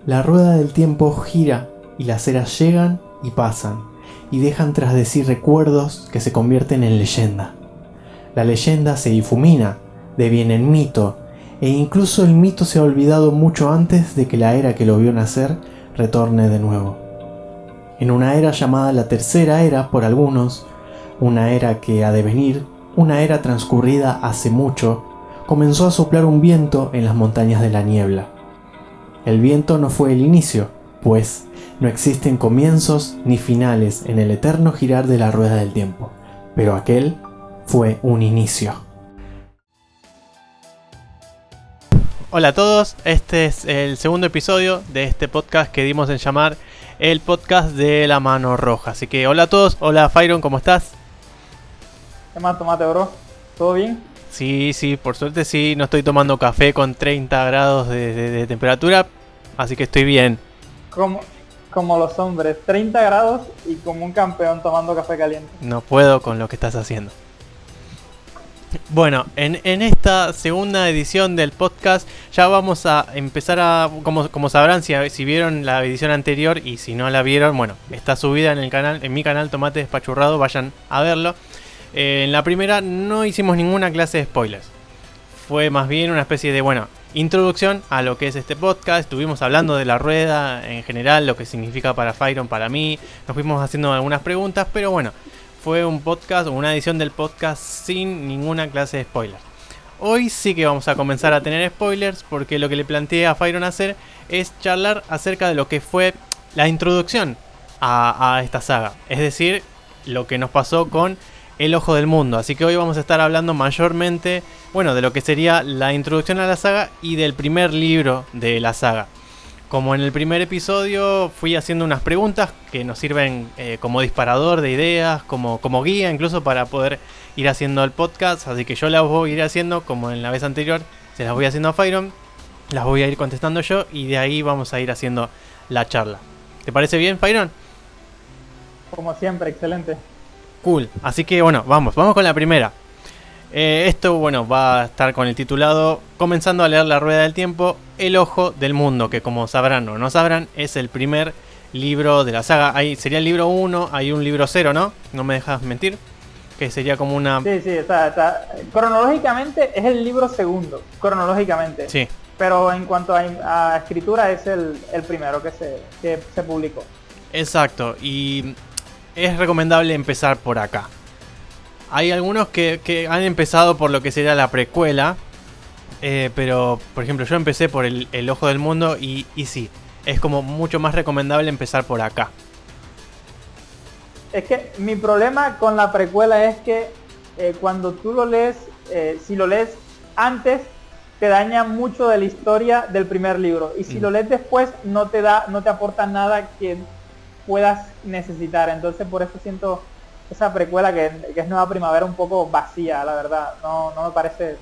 La rueda del tiempo gira y las eras llegan y pasan, y dejan tras de sí recuerdos que se convierten en leyenda. La leyenda se difumina, deviene en mito, e incluso el mito se ha olvidado mucho antes de que la era que lo vio nacer retorne de nuevo. En una era llamada la Tercera Era por algunos, una era que ha de venir, una era transcurrida hace mucho, comenzó a soplar un viento en las montañas de la niebla. El viento no fue el inicio, pues no existen comienzos ni finales en el eterno girar de la rueda del tiempo, pero aquel fue un inicio. Hola a todos, este es el segundo episodio de este podcast que dimos en llamar el podcast de la mano roja. Así que hola a todos, hola Fyron, ¿cómo estás? ¿Qué más, Tomate, bro? ¿Todo bien? Sí, por suerte sí, no estoy tomando café con 30 grados de temperatura, así que estoy bien. Como los hombres, 30 grados y como un campeón tomando café caliente. No puedo con lo que estás haciendo. Bueno, en esta segunda edición del podcast ya vamos a empezar a, como sabrán si vieron la edición anterior y si no la vieron, bueno, está subida en el canal, en mi canal Tomate Despachurrado, vayan a verlo. En la primera no hicimos ninguna clase de spoilers. Fue más bien una especie de, introducción a lo que es este podcast. Estuvimos hablando de la rueda en general, lo que significa para Fyron, para mí. Nos fuimos haciendo algunas preguntas, pero bueno, fue un podcast, una edición del podcast sin ninguna clase de spoilers. Hoy sí que vamos a comenzar a tener spoilers, porque lo que le planteé a Fyron hacer es charlar acerca de lo que fue la introducción a esta saga. Es decir, lo que nos pasó con El Ojo del Mundo. Así que hoy vamos a estar hablando mayormente, de lo que sería la introducción a la saga y del primer libro de la saga. Como en el primer episodio fui haciendo unas preguntas que nos sirven como disparador de ideas, como guía incluso para poder ir haciendo el podcast. Así que yo las voy a ir haciendo como en la vez anterior, se las voy haciendo a Fyron, las voy a ir contestando yo y de ahí vamos a ir haciendo la charla. ¿Te parece bien, Fyron? Como siempre, excelente. Cool, así que vamos con la primera. Esto va a estar con el titulado comenzando a leer la rueda del tiempo, El Ojo del Mundo, que como sabrán o no sabrán es el primer libro de la saga. Ahí sería el libro 1, hay un libro 0, ¿no? No me dejas mentir, que sería como una... Sí, está. Cronológicamente es el libro segundo, cronológicamente. Sí. Pero en cuanto a escritura es el primero que se publicó. Exacto, y es recomendable empezar por acá. Hay algunos que han empezado por lo que sería la precuela, pero por ejemplo yo empecé por el Ojo del Mundo y sí, es como mucho más recomendable empezar por acá. Es que mi problema con la precuela es que cuando tú lo lees, si lo lees antes, te daña mucho de la historia del primer libro. Y si lo lees después, no te aporta nada que puedas necesitar. Entonces por eso siento esa precuela que es Nueva Primavera un poco vacía, la verdad. No me parece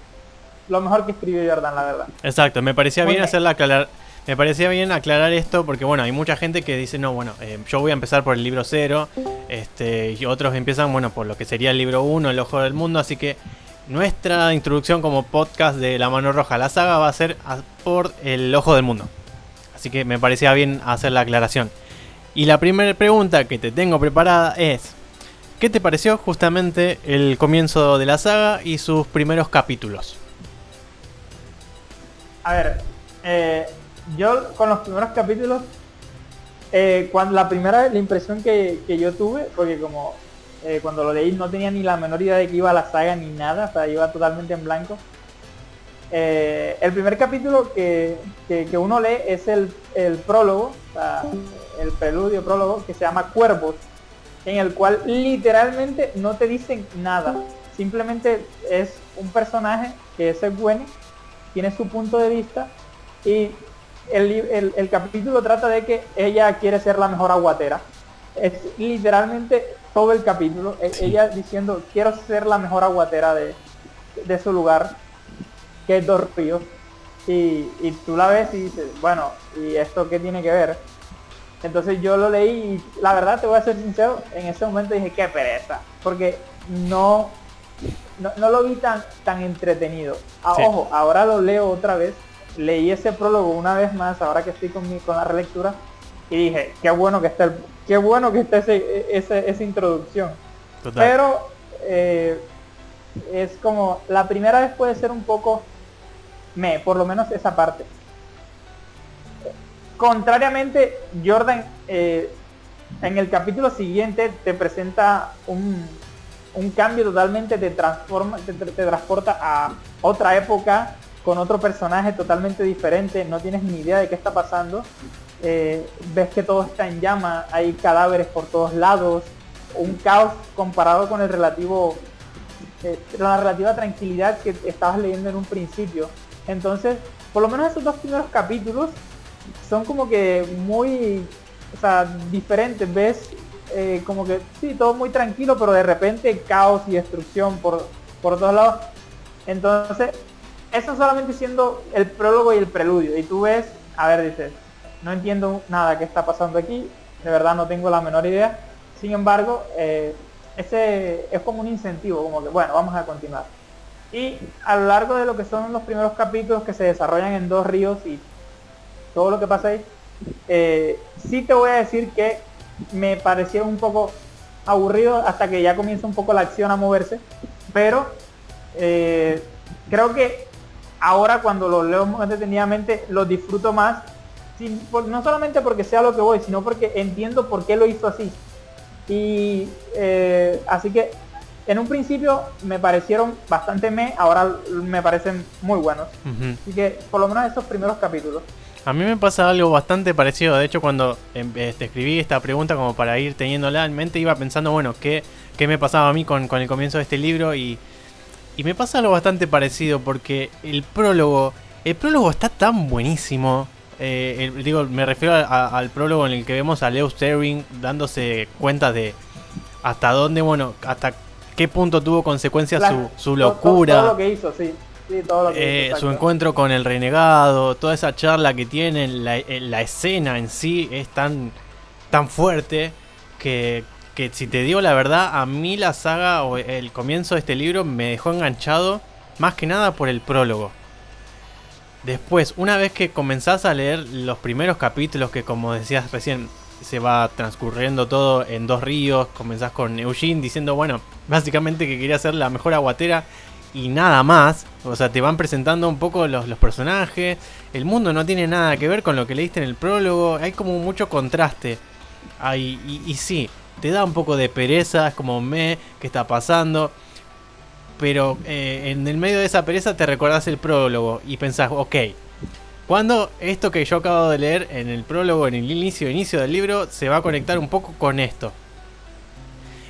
lo mejor que escribió Jordan, la verdad. Exacto, me parecía bien me parecía bien aclarar esto porque hay mucha gente que dice yo voy a empezar por el libro 0, y otros empiezan por lo que sería el libro 1, El Ojo del Mundo, así que nuestra introducción como podcast de La Mano Roja a la saga va a ser por El Ojo del Mundo. Así que me parecía bien hacer la aclaración. Y la primera pregunta que te tengo preparada es: ¿qué te pareció justamente el comienzo de la saga y sus primeros capítulos? A ver, yo con los primeros capítulos, cuando la impresión que yo tuve, porque como cuando lo leí no tenía ni la menor idea de que iba a la saga ni nada, o sea, iba totalmente en blanco. El primer capítulo que uno lee es el prólogo, o sea, el preludio prólogo, que se llama Cuervos, en el cual literalmente no te dicen nada, simplemente es un personaje que es Egwene, tiene su punto de vista y el capítulo trata de que ella quiere ser la mejor aguatera. Es literalmente todo el capítulo, sí. Ella diciendo quiero ser la mejor aguatera de su lugar, que es Dos Ríos, y tú la ves y dices, ¿y esto qué tiene que ver? Entonces yo lo leí y la verdad te voy a ser sincero, en ese momento dije qué pereza, porque no lo vi tan entretenido. Sí. Ojo, ahora lo leo otra vez leí ese prólogo una vez más, ahora que estoy con la relectura, y dije, qué bueno que está esa introducción. Total. Pero es como, la primera vez puede ser un poco por lo menos esa parte. Contrariamente, Jordan en el capítulo siguiente te presenta un cambio totalmente, te transporta a otra época, con otro personaje totalmente diferente, no tienes ni idea de qué está pasando. Ves que todo está en llama, hay cadáveres por todos lados, un caos comparado con la relativa tranquilidad que estabas leyendo en un principio. Entonces, por lo menos esos 2 primeros capítulos son como que muy, diferentes. Ves como que sí, todo muy tranquilo, pero de repente caos y destrucción por todos lados. Entonces, eso solamente siendo el prólogo y el preludio, y tú ves, dices, no entiendo nada que está pasando aquí, de verdad no tengo la menor idea. Sin embargo, ese es como un incentivo, como que bueno, vamos a continuar. Y a lo largo de lo que son los primeros capítulos, que se desarrollan en 2 ríos y todo lo que pasa ahí, sí te voy a decir que me pareció un poco aburrido hasta que ya comienza un poco la acción a moverse, pero creo que ahora, cuando lo leo más detenidamente, lo disfruto más, no solamente porque sea lo que voy, sino porque entiendo por qué lo hizo así. Y así que en un principio me parecieron bastante ahora me parecen muy buenos. Uh-huh. Así que por lo menos estos primeros capítulos. A mí me pasa algo bastante parecido. De hecho, cuando te escribí esta pregunta como para ir teniéndola en mente, iba pensando, bueno, qué me pasaba a mí con el comienzo de este libro, y me pasa algo bastante parecido, porque el prólogo está tan buenísimo. Me refiero al prólogo en el que vemos a Lew Sterling dándose cuenta de hasta dónde, hasta qué punto tuvo consecuencias su locura. Todo lo que hizo, sí. Sí, todo lo que hizo, su encuentro con el renegado, toda esa charla que tienen, la escena en sí es tan fuerte que si te digo la verdad, a mí la saga o el comienzo de este libro me dejó enganchado, más que nada por el prólogo. Después, una vez que comenzás a leer los primeros capítulos, que como decías recién, se va transcurriendo todo en 2 ríos, comenzás con Eugene diciendo, bueno, básicamente que quería ser la mejor aguatera y nada más. O sea, te van presentando un poco los personajes, el mundo no tiene nada que ver con lo que leíste en el prólogo, hay como mucho contraste. Y sí, te da un poco de pereza, es como ¿qué está pasando? Pero en el medio de esa pereza te recordás el prólogo y pensás, ok, ¿cuándo esto que yo acabo de leer en el prólogo, en el inicio del libro, se va a conectar un poco con esto?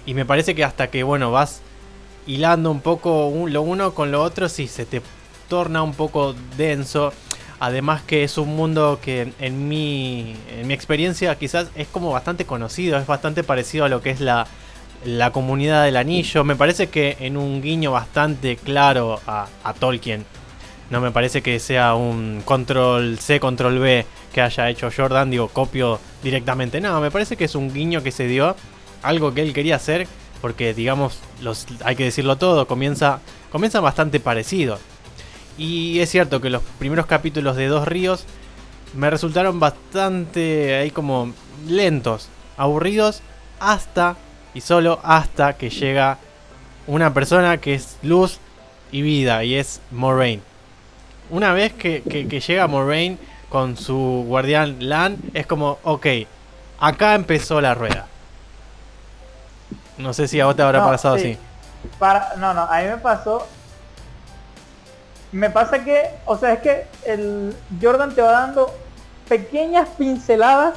Y me parece que hasta que, vas hilando un poco lo uno con lo otro, sí, se te torna un poco denso. Además que es un mundo que en mi experiencia quizás es como bastante conocido, es bastante parecido a lo que es la comunidad del anillo. Me parece que en un guiño bastante claro a Tolkien. No me parece que sea un control C, control V que haya hecho Jordan, copio directamente. No, me parece que es un guiño que se dio, algo que él quería hacer, porque digamos, hay que decirlo todo, comienza bastante parecido. Y es cierto que los primeros capítulos de 2 ríos me resultaron bastante ahí como lentos, aburridos, solo hasta que llega una persona que es luz y vida, y es Moraine. Una vez que llega Moraine con su guardián Lan, es como, ok, acá empezó la rueda. No sé si a vos te habrá pasado así. No, a mí me pasa que, es que el Jordan te va dando pequeñas pinceladas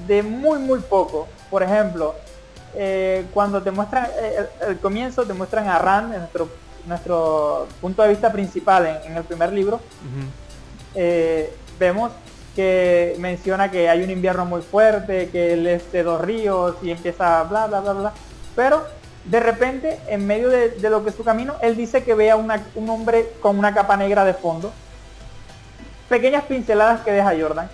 de muy poco. Por ejemplo, cuando te muestran el comienzo, te muestran a Rand, nuestro punto de vista principal en el primer libro. Uh-huh. Vemos que menciona que hay un invierno muy fuerte, que él es de 2 ríos y empieza bla bla bla bla. Pero de repente, en medio de lo que es su camino, él dice que ve a un hombre con una capa negra de fondo. Pequeñas pinceladas que deja Jordan.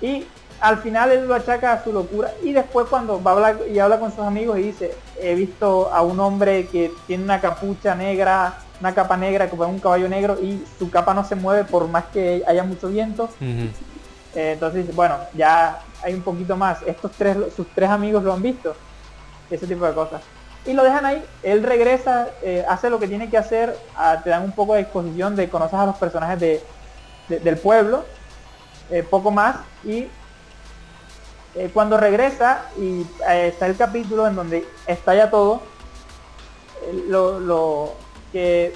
Y al final él lo achaca a su locura. Y después, cuando va a hablar y habla con sus amigos y dice, he visto a un hombre que tiene una capucha negra una capa negra, como un caballo negro, y su capa no se mueve por más que haya mucho viento. Entonces, bueno, ya hay un poquito más. Sus tres amigos lo han visto. Ese tipo de cosas. Y lo dejan ahí, él regresa, hace lo que tiene que hacer, te dan un poco de exposición, de conocer a los personajes del pueblo, poco más, y cuando regresa y está el capítulo en donde estalla todo, lo que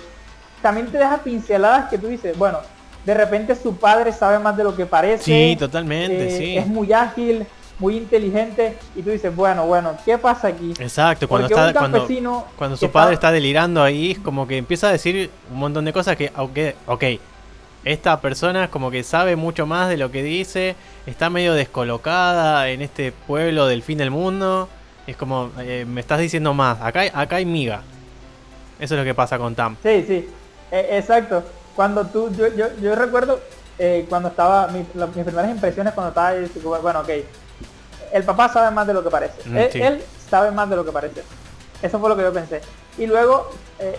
también te deja pinceladas que tú dices, bueno, de repente su padre sabe más de lo que parece. Sí, totalmente, sí. Es muy ágil, muy inteligente, y tú dices, bueno, ¿qué pasa aquí? Exacto, cuando su padre está delirando ahí, es como que empieza a decir un montón de cosas que, ok, esta persona es como que sabe mucho más de lo que dice, está medio descolocada en este pueblo del fin del mundo, es como, me estás diciendo más, acá hay miga. Eso es lo que pasa con Tam. Sí, exacto. Cuando yo recuerdo cuando estaba, mis primeras impresiones cuando estaba, bueno, ok, el papá sabe más de lo que parece. Sí. Él sabe más de lo que parece. Eso fue lo que yo pensé. Y luego,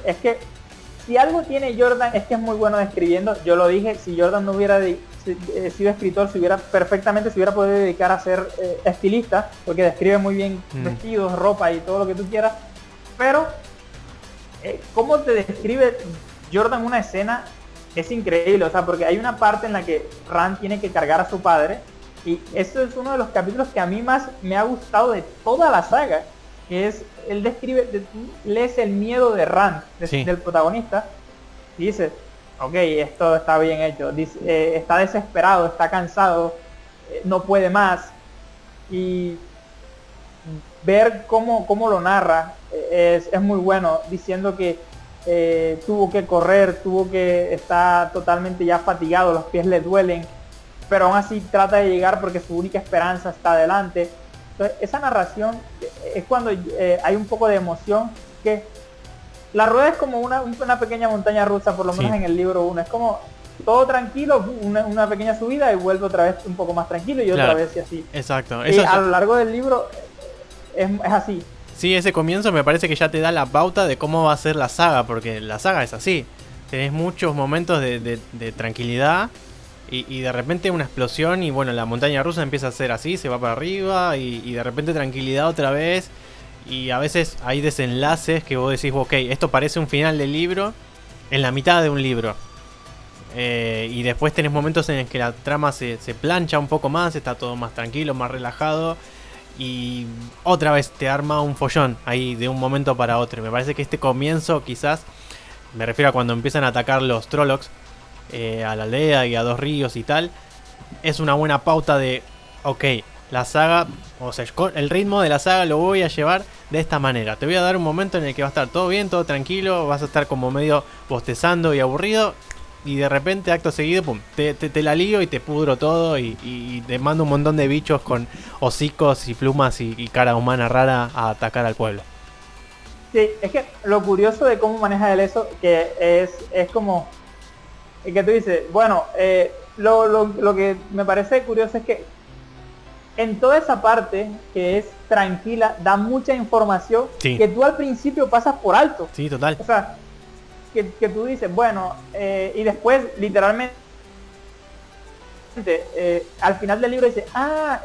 es que si algo tiene Jordan es que es muy bueno describiendo. Yo lo dije, si Jordan no hubiera sido escritor, se hubiera podido dedicar a ser estilista, porque describe muy bien vestidos, ropa y todo lo que tú quieras. Pero, cómo te describe Jordan una escena es increíble. O sea, porque hay una parte en la que Rand tiene que cargar a su padre. Y eso es uno de los capítulos que a mí más me ha gustado de toda la saga, que es, él describe, lees el miedo de Rand, del protagonista, y dices, ok, esto está bien hecho, dice, está desesperado, está cansado, no puede más, y ver cómo lo narra es muy bueno, diciendo que tuvo que correr, está totalmente ya fatigado, los pies le duelen, pero aún así trata de llegar porque su única esperanza está adelante. Entonces, esa narración es cuando hay un poco de emoción, que la rueda es como una pequeña montaña rusa, por lo menos en el libro 1, es como todo tranquilo, una pequeña subida y vuelve otra vez un poco más tranquilo y otra vez y así. Exacto. Y a lo largo del libro es así. Sí, ese comienzo me parece que ya te da la pauta de cómo va a ser la saga, porque la saga es así. Tenés muchos momentos de tranquilidad y de repente una explosión y bueno, la montaña rusa empieza a ser así, se va para arriba y de repente tranquilidad otra vez. Y a veces hay desenlaces que vos decís, ok, esto parece un final del libro en la mitad de un libro. Y después tenés momentos en los que la trama se plancha un poco más, está todo más tranquilo, más relajado. Y otra vez te arma un follón ahí de un momento para otro. Me parece que este comienzo quizás, me refiero a cuando empiezan a atacar los Trollocs a la aldea y a Dos Ríos y tal, es una buena pauta de, ok, la saga, o sea, el ritmo de la saga lo voy a llevar de esta manera. Te voy a dar un momento en el que va a estar todo bien, todo tranquilo, vas a estar como medio bostezando y aburrido. Y de repente, acto seguido, pum, te la lío y te pudro todo y te mando un montón de bichos con hocicos y plumas y cara humana rara a atacar al pueblo. Sí, es que lo curioso de cómo maneja él eso, que es como que tú dices, bueno, lo que me parece curioso es que en toda esa parte que es tranquila, da mucha información que tú al principio pasas por alto. Sí, total. O sea, que tú dices, bueno, y después literalmente al final del libro dices,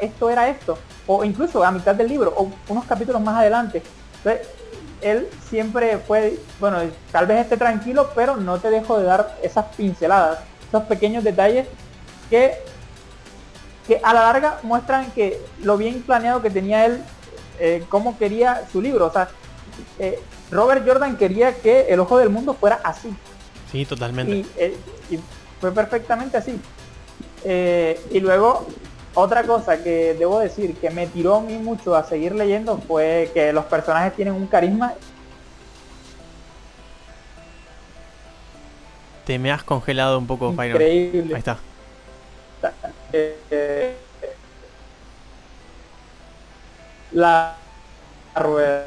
esto era esto, o incluso a mitad del libro, o unos capítulos más adelante. Entonces, él siempre fue, bueno, tal vez esté tranquilo, pero no te dejo de dar esas pinceladas, esos pequeños detalles que a la larga muestran que lo bien planeado que tenía él, cómo quería su libro. O sea, Robert Jordan quería que El Ojo del Mundo fuera así. Sí, totalmente. Y fue perfectamente así. Y luego, otra cosa que debo decir que me tiró a mí mucho a seguir leyendo fue que los personajes tienen un carisma. Te me has congelado un poco, Pyron. Increíble. Ahí está. La rueda.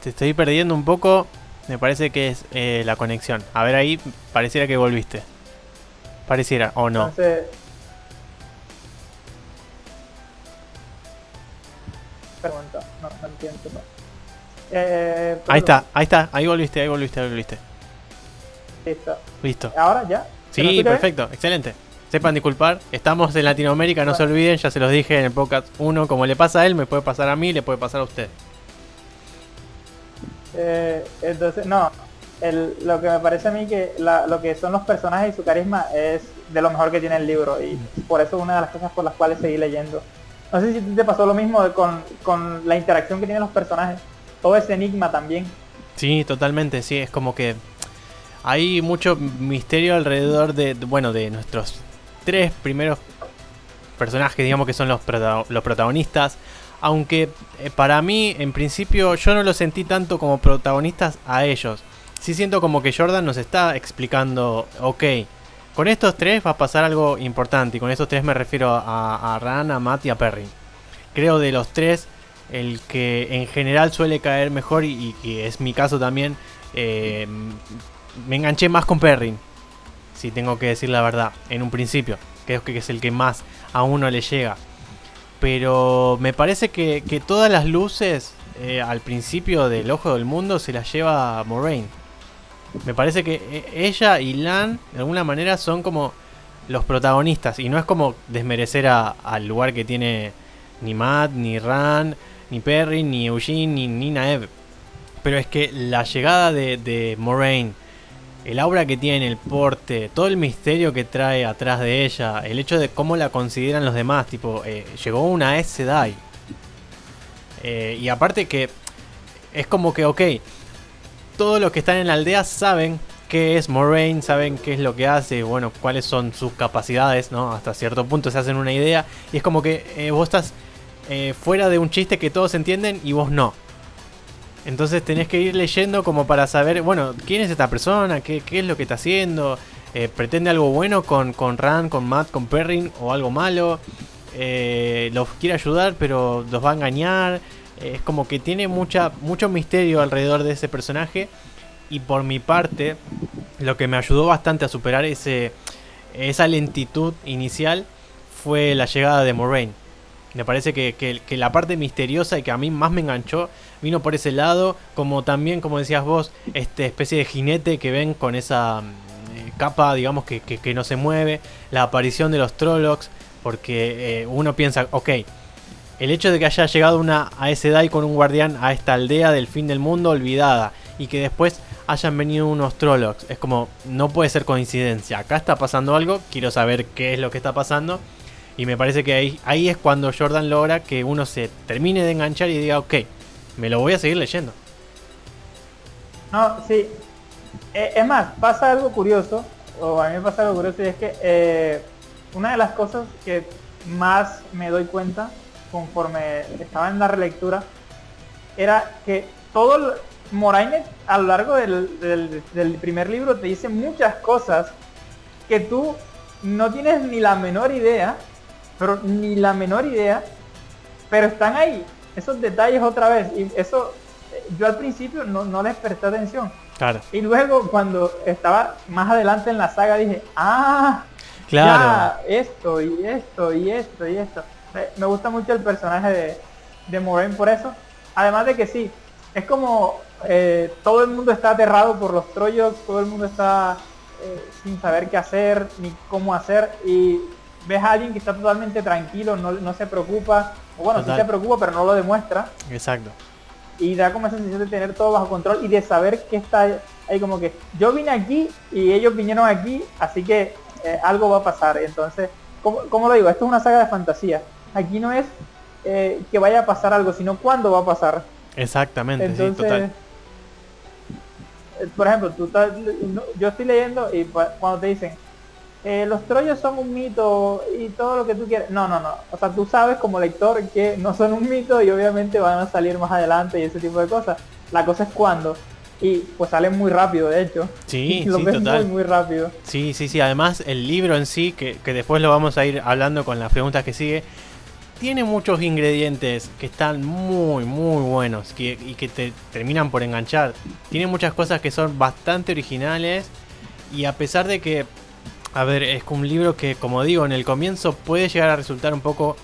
Te estoy perdiendo un poco. Me parece que es la conexión. A ver, ahí pareciera que volviste. Pareciera, o no. Entonces, pregunta, no entiendo. No. Ahí está, ahí volviste. Listo. Listo. ¿Ahora ya? ¿Se me Sí, escucha bien? perfecto, excelente. Sepan disculpar, estamos en Latinoamérica, no se olviden, ya se los dije en el podcast 1, como le pasa a él, me puede pasar a mí, le puede pasar a usted. Entonces, no. Lo que me parece a mí que lo que son los personajes y su carisma es de lo mejor que tiene el libro. Y por eso es una de las cosas por las cuales seguí leyendo. No sé si te pasó lo mismo con la interacción que tienen los personajes. Todo ese enigma también. Sí, totalmente, sí, es como que hay mucho misterio alrededor de nuestros 3 primeros personajes, digamos que son los protagonistas. Aunque para mí, en principio, yo no los sentí tanto como protagonistas a ellos. Sí siento como que Jordan nos está explicando, ok, con estos 3 va a pasar algo importante. Y con estos 3 me refiero a Ran, a Matt y a Perrin. Creo de los 3, el que en general suele caer mejor, y es mi caso también, me enganché más con Perrin, si tengo que decir la verdad, en un principio. Creo que es el que más a uno le llega. Pero me parece que todas las luces al principio del Ojo del Mundo se las lleva Moiraine. Me parece que ella y Lan de alguna manera son como los protagonistas. Y no es como desmerecer al lugar que tiene ni Matt, ni Ran, ni Perrin, ni Eugene, ni Naev. Pero es que la llegada de Moiraine, el aura que tiene, el porte, todo el misterio que trae atrás de ella, el hecho de cómo la consideran los demás, tipo, llegó una Aes Sedai. Y aparte que es como que, ok, todos los que están en la aldea saben qué es Moiraine, saben qué es lo que hace, bueno, cuáles son sus capacidades, ¿no? Hasta cierto punto se hacen una idea. Y es como que vos estás fuera de un chiste que todos entienden y vos no. Entonces tenés que ir leyendo como para saber, bueno, quién es esta persona, qué es lo que está haciendo, pretende algo bueno con Ran, con Matt, con Perrin, o algo malo, los quiere ayudar pero los va a engañar. Es como que tiene mucho misterio alrededor de ese personaje. Y por mi parte, lo que me ayudó bastante a superar esa lentitud inicial fue la llegada de Moiraine. Me parece que la parte misteriosa y que a mí más me enganchó vino por ese lado, como también, como decías vos, especie de jinete que ven con esa capa, digamos, que no se mueve, la aparición de los Trollocs, porque uno piensa, ok, el hecho de que haya llegado una Aes Sedai con un guardián a esta aldea del fin del mundo olvidada, y que después hayan venido unos Trollocs, es como, no puede ser coincidencia, acá está pasando algo, quiero saber qué es lo que está pasando. Y me parece que ahí es cuando Jordan logra que uno se termine de enganchar y diga, ok, me lo voy a seguir leyendo. No, sí. Es más, pasa algo curioso, o a mí me pasa algo curioso, y es que una de las cosas que más me doy cuenta conforme estaba en la relectura era que Moiraine a lo largo del primer libro te dice muchas cosas que tú no tienes ni la menor idea, pero están ahí, esos detalles otra vez, y eso yo al principio no les presté atención. Claro. Y luego cuando estaba más adelante en la saga dije, claro, ya, esto. Me gusta mucho el personaje de Moiraine por eso, además de que sí, es como todo el mundo está aterrado por los Trollocs, todo el mundo está sin saber qué hacer ni cómo hacer, y ves a alguien que está totalmente tranquilo, no se preocupa, o bueno, sí se preocupa pero no lo demuestra. Exacto. Y da como esa sensación de tener todo bajo control y de saber que está ahí, como que yo vine aquí y ellos vinieron aquí, así que algo va a pasar. Entonces, ¿cómo lo digo? Esto es una saga de fantasía. Aquí no es que vaya a pasar algo, sino cuándo va a pasar. Exactamente. Entonces, sí, total. Por ejemplo, yo estoy leyendo y cuando te dicen los Trollos son un mito y todo lo que tú quieras, no, o sea, tú sabes como lector que no son un mito y obviamente van a salir más adelante y ese tipo de cosas. La cosa es cuándo, y pues salen muy rápido, de hecho. Sí, lo sí, ves total. muy rápido. Sí, además el libro en sí, que después lo vamos a ir hablando con las preguntas que sigue, tiene muchos ingredientes que están muy buenos y que te terminan por enganchar. Tiene muchas cosas que son bastante originales, y a pesar de que, a ver, es un libro que, como digo, en el comienzo puede llegar a resultar un poco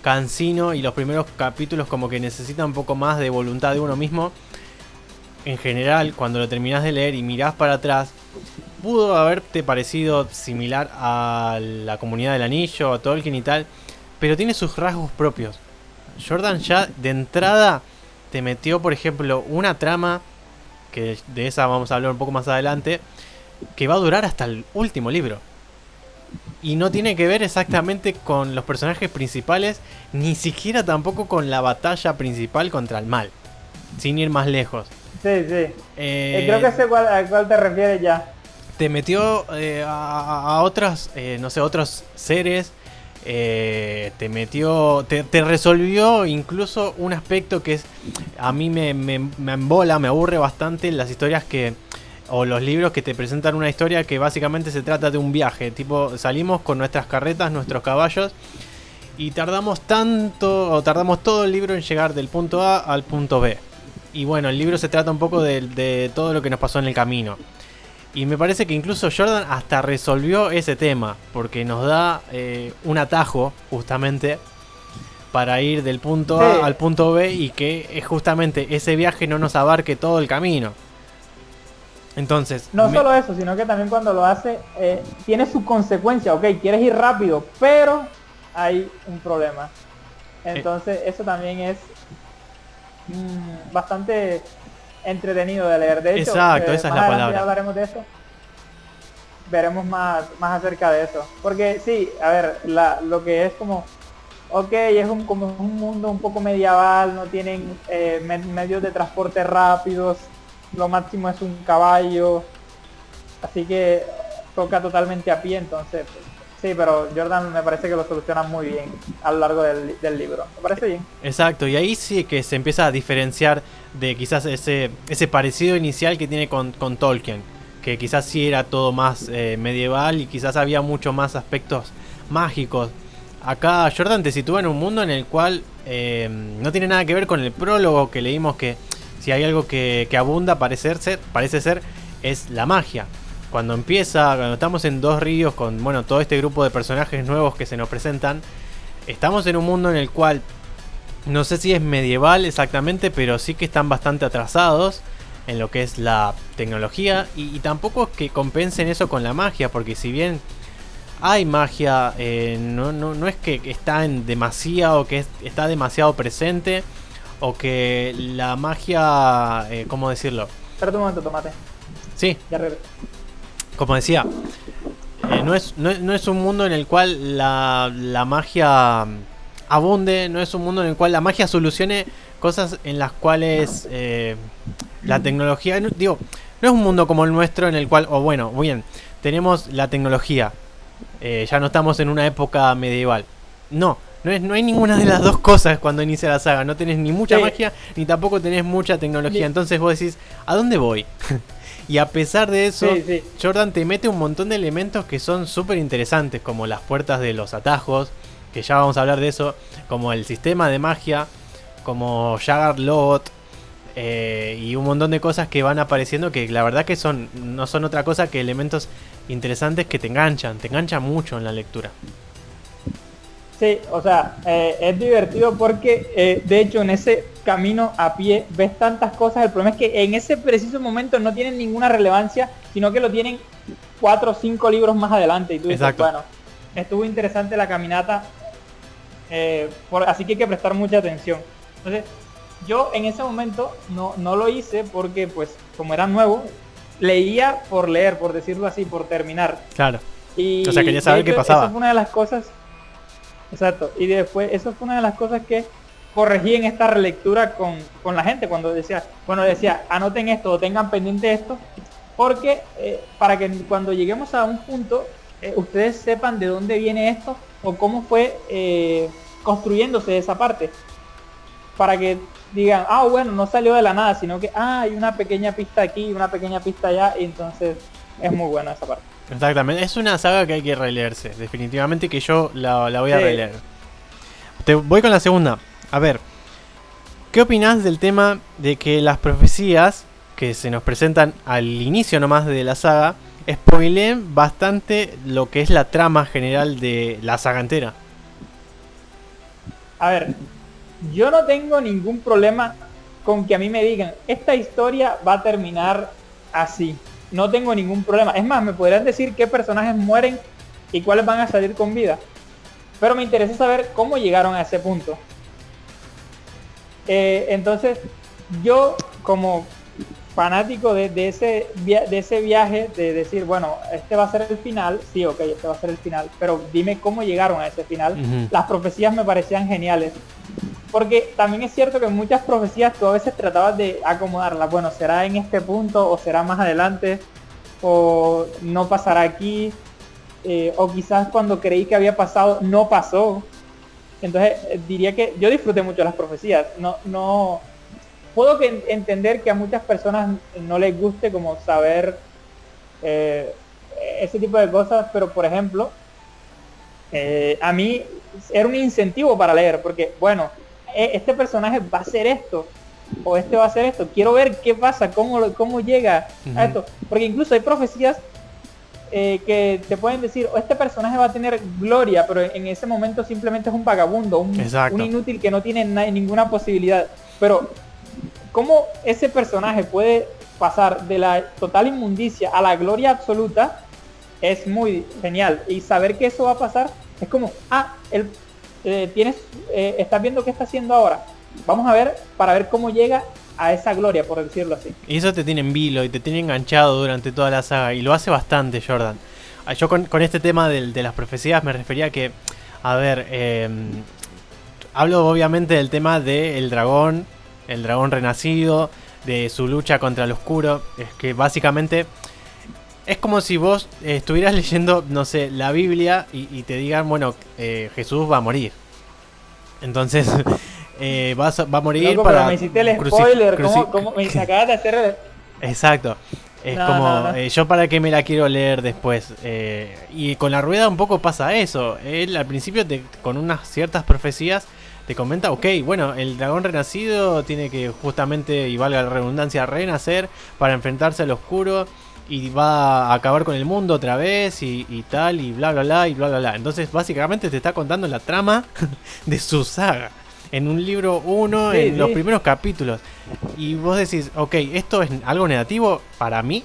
cansino, y los primeros capítulos como que necesitan un poco más de voluntad de uno mismo. en general, cuando lo terminás de leer y mirás para atrás, pudo haberte parecido similar a la Comunidad del Anillo, a Tolkien y tal, pero tiene sus rasgos propios. Jordan ya de entrada te metió, por ejemplo, una trama, que de esa vamos a hablar un poco más adelante, que va a durar hasta el último libro. Y no tiene que ver exactamente con los personajes principales, ni siquiera tampoco con la batalla principal contra el mal, sin ir más lejos. Sí, sí. Creo que sé a cuál te refieres ya. Te metió a otros, no sé, otros seres. Te metió, te resolvió incluso un aspecto que es, a mí me embola, me aburre bastante las historias o los libros que te presentan una historia que básicamente se trata de un viaje, tipo salimos con nuestras carretas, nuestros caballos y tardamos todo el libro en llegar del punto A al punto B. Y bueno, el libro se trata un poco de todo lo que nos pasó en el camino. Y me parece que incluso Jordan hasta resolvió ese tema, porque nos da un atajo justamente para ir del punto A al punto B y que justamente ese viaje no nos abarque todo el camino. Entonces, no solo eso, sino que también cuando lo hace tiene su consecuencia. Ok, quieres ir rápido, pero hay un problema. Entonces eso también es bastante entretenido de leer. De hecho, exacto, esa es la palabra. Hablaremos de eso. Veremos más acerca de eso. Porque sí, a ver, lo que es como, ok, es como un mundo un poco medieval, no tienen medios de transporte rápidos, lo máximo es un caballo, así que toca totalmente a pie, entonces sí, pero Jordan me parece que lo soluciona muy bien a lo largo del libro, me parece bien. Exacto, y ahí sí que se empieza a diferenciar de quizás ese parecido inicial que tiene con Tolkien, que quizás sí era todo más medieval y quizás había mucho más aspectos mágicos. Acá Jordan te sitúa en un mundo en el cual no tiene nada que ver con el prólogo que leímos, que si hay algo que abunda parece ser es la magia. Cuando estamos en Dos Ríos con todo este grupo de personajes nuevos que se nos presentan, estamos en un mundo en el cual no sé si es medieval exactamente, pero sí que están bastante atrasados en lo que es la tecnología y tampoco es que compensen eso con la magia, porque si bien hay magia, no es que está en demasiado, que está demasiado presente, o que la magia, ¿cómo decirlo? Espera un momento, Tomate. Sí. Ya regreso. Como decía, no es un mundo en el cual la magia abunde, no es un mundo en el cual la magia solucione cosas en las cuales la tecnología, no es un mundo como el nuestro en el cual, tenemos la tecnología, ya no estamos en una época medieval. No hay ninguna de las dos cosas cuando inicia la saga. No tenés ni mucha magia, ni tampoco tenés mucha tecnología. Entonces vos decís, ¿a dónde voy? Y a pesar de eso, Jordan te mete un montón de elementos que son súper interesantes, como las puertas de los atajos, que ya vamos a hablar de eso, como el sistema de magia, como Jagger Lot, y un montón de cosas que van apareciendo que la verdad que no son otra cosa que elementos interesantes que te enganchan mucho en la lectura. Sí, o sea, es divertido porque de hecho en ese camino a pie ves tantas cosas. El problema es que en ese preciso momento no tienen ninguna relevancia, sino que lo tienen 4 o 5 libros más adelante y tú dices, bueno, estuvo interesante la caminata, así que hay que prestar mucha atención. Entonces yo en ese momento no lo hice porque pues como era nuevo, leía por leer, por decirlo así, por terminar. Claro. Y o sea, quería saber qué pasaba. Eso fue una de las cosas. Exacto, y después eso fue una de las cosas que corregí en esta relectura con la gente, cuando decía, anoten esto o tengan pendiente esto, porque para que cuando lleguemos a un punto ustedes sepan de dónde viene esto o cómo fue construyéndose esa parte, para que digan, no salió de la nada, sino que hay una pequeña pista aquí, una pequeña pista allá, y entonces es muy buena esa parte. Exactamente, es una saga que hay que releerse, definitivamente que yo la voy a releer. Te voy con la segunda. A ver, ¿qué opinás del tema de que las profecías que se nos presentan al inicio nomás de la saga spoileen bastante lo que es la trama general de la saga entera? A ver, yo no tengo ningún problema con que a mí me digan, esta historia va a terminar así. No tengo ningún problema. Es más, me podrían decir qué personajes mueren y cuáles van a salir con vida. Pero me interesa saber cómo llegaron a ese punto. Entonces, yo como fanático de ese viaje, de decir, bueno, este va a ser el final, sí, ok, este va a ser el final, pero dime cómo llegaron a ese final. Uh-huh. Las profecías me parecían geniales. Porque también es cierto que muchas profecías tú a veces tratabas de acomodarlas. Bueno, será en este punto, o será más adelante, o no pasará aquí, o quizás cuando creí que había pasado, no pasó. Entonces diría que yo disfruté mucho las profecías. No puedo entender que a muchas personas no les guste como saber ese tipo de cosas, pero por ejemplo, a mí era un incentivo para leer, porque bueno, este personaje va a hacer esto, o este va a hacer esto, quiero ver qué pasa, cómo llega a esto, porque incluso hay profecías que te pueden decir, este personaje va a tener gloria, pero en ese momento simplemente es un vagabundo, un inútil que no tiene ninguna posibilidad. Pero cómo ese personaje puede pasar de la total inmundicia a la gloria absoluta es muy genial, y saber que eso va a pasar es como, él estás viendo qué está haciendo ahora, vamos a ver para ver cómo llega a esa gloria, por decirlo así. Y eso te tiene en vilo y te tiene enganchado durante toda la saga, y lo hace bastante Jordan. Yo con este tema de las profecías me refería a que, a ver, hablo obviamente del tema del dragón, el dragón renacido, de su lucha contra el oscuro. Es que básicamente es como si vos estuvieras leyendo, no sé, la Biblia y te digan, bueno, Jesús va a morir. Entonces va a morir. Loco, para... pero me hiciste el spoiler, ¿cómo me acabas de hacer? Exacto. Es no. Yo para qué me la quiero leer después. Y con la rueda un poco pasa eso. Él al principio con unas ciertas profecías te comenta, ok, bueno, el dragón renacido tiene que justamente, y valga la redundancia, renacer para enfrentarse al oscuro, y va a acabar con el mundo otra vez, y tal, y bla bla bla, y bla bla bla. Entonces básicamente te está contando la trama de su saga en un libro 1, sí, en los primeros capítulos. Y vos decís, ok, ¿esto es algo negativo? Para mí,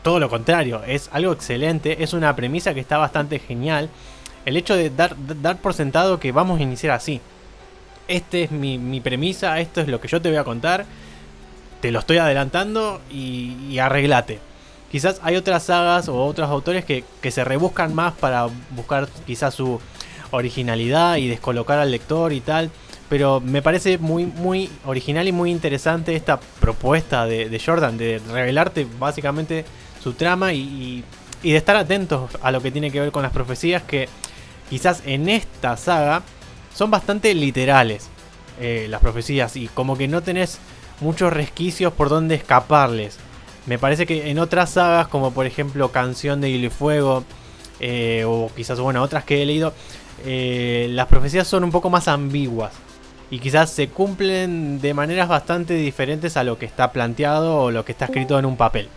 todo lo contrario, es algo excelente, es una premisa que está bastante genial. El hecho de dar por sentado que vamos a iniciar así. Este es mi premisa, esto es lo que yo te voy a contar, te lo estoy adelantando y arreglate. Quizás hay otras sagas o otros autores que se rebuscan más para buscar quizás su originalidad y descolocar al lector y tal. Pero me parece muy, muy original y muy interesante esta propuesta de Jordan, de revelarte básicamente su trama y de estar atentos a lo que tiene que ver con las profecías, que quizás en esta saga son bastante literales las profecías, y como que no tenés muchos resquicios por donde escaparles. Me parece que en otras sagas, como por ejemplo Canción de Hielo y Fuego, o quizás, bueno, otras que he leído, las profecías son un poco más ambiguas y quizás se cumplen de maneras bastante diferentes a lo que está planteado o lo que está escrito en un papel.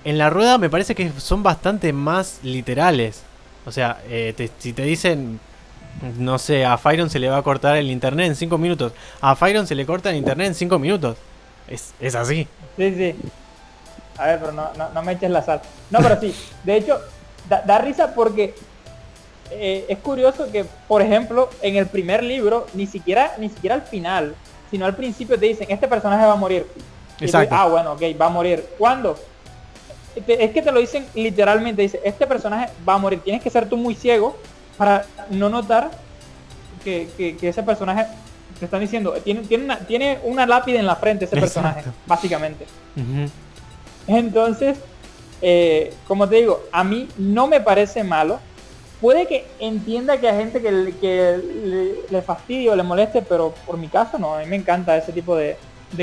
En la rueda me parece que son bastante más literales. O sea, si te dicen, no sé, a Fyron se le va a cortar el internet en 5 minutos. A Fyron se le corta el internet en 5 minutos. Es así. Sí. A ver, pero no me eches la sal. No, pero sí. De hecho, da risa porque es curioso que, por ejemplo, en el primer libro, ni siquiera al final, sino al principio te dicen, este personaje va a morir. Exacto. Tú, bueno, ok, va a morir. ¿Cuándo? Es que te lo dicen literalmente, dice, este personaje va a morir. Tienes que ser tú muy ciego para no notar que ese personaje, te están diciendo, tiene una lápida en la frente ese personaje. Exacto. Básicamente. Uh-huh. Entonces, como te digo, a mí no me parece malo. Puede que entienda que hay gente que le fastidie o le moleste, pero por mi caso no, a mí me encanta ese tipo de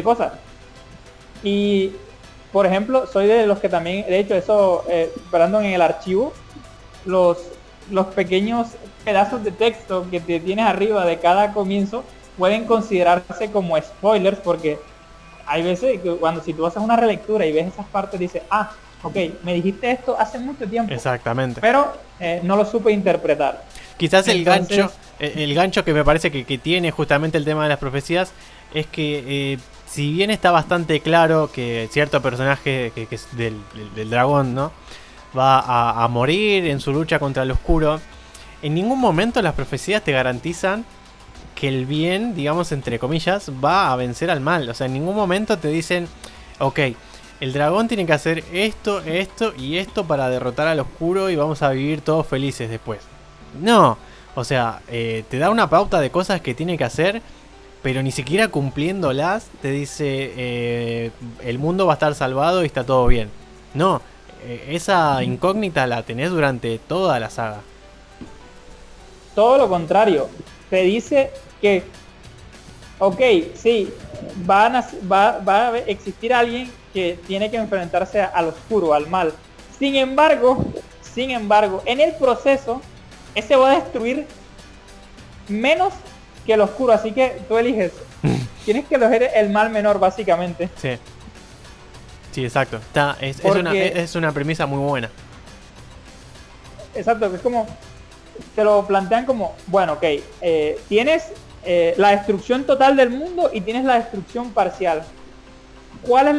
cosas. Y, por ejemplo, soy de los que también, de hecho, eso, Brandon, en el archivo, los pequeños pedazos de texto que te tienes arriba de cada comienzo pueden considerarse como spoilers, porque hay veces que si tú haces una relectura y ves esas partes, dices, ok, me dijiste esto hace mucho tiempo. Exactamente. Pero no lo supe interpretar. Quizás el gancho que me parece que tiene justamente el tema de las profecías es que si bien está bastante claro que cierto personaje que es del dragón, ¿no? Va a morir en su lucha contra el oscuro, en ningún momento las profecías te garantizan que el bien, digamos entre comillas, va a vencer al mal. O sea, en ningún momento te dicen, ok, el dragón tiene que hacer esto, esto y esto para derrotar al oscuro y vamos a vivir todos felices después. No, o sea, te da una pauta de cosas que tiene que hacer, pero ni siquiera cumpliéndolas te dice el mundo va a estar salvado y está todo bien. No, esa incógnita la tenés durante toda la saga. Todo lo contrario, te dice que, ok, sí, va a existir alguien que tiene que enfrentarse al oscuro, al mal. Sin embargo, en el proceso, ese va a destruir menos que el oscuro, así que tú eliges. Tienes que elegir el mal menor, básicamente. Sí. Sí, exacto. Es una premisa muy buena. Exacto, es como, te lo plantean como, bueno, ok, tienes la destrucción total del mundo y tienes la destrucción parcial. ¿Cuál es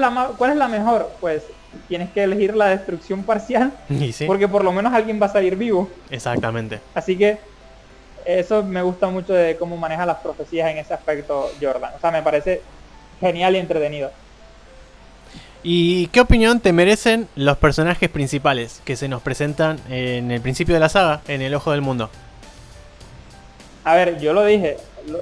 la mejor? Pues tienes que elegir la destrucción parcial, ¿Sí? Porque por lo menos alguien va a salir vivo. Exactamente. Así que eso me gusta mucho de cómo maneja las profecías en ese aspecto Jordan. O sea, me parece genial y entretenido. ¿Y qué opinión te merecen los personajes principales que se nos presentan en el principio de la saga, en El Ojo del Mundo? A ver, yo lo dije,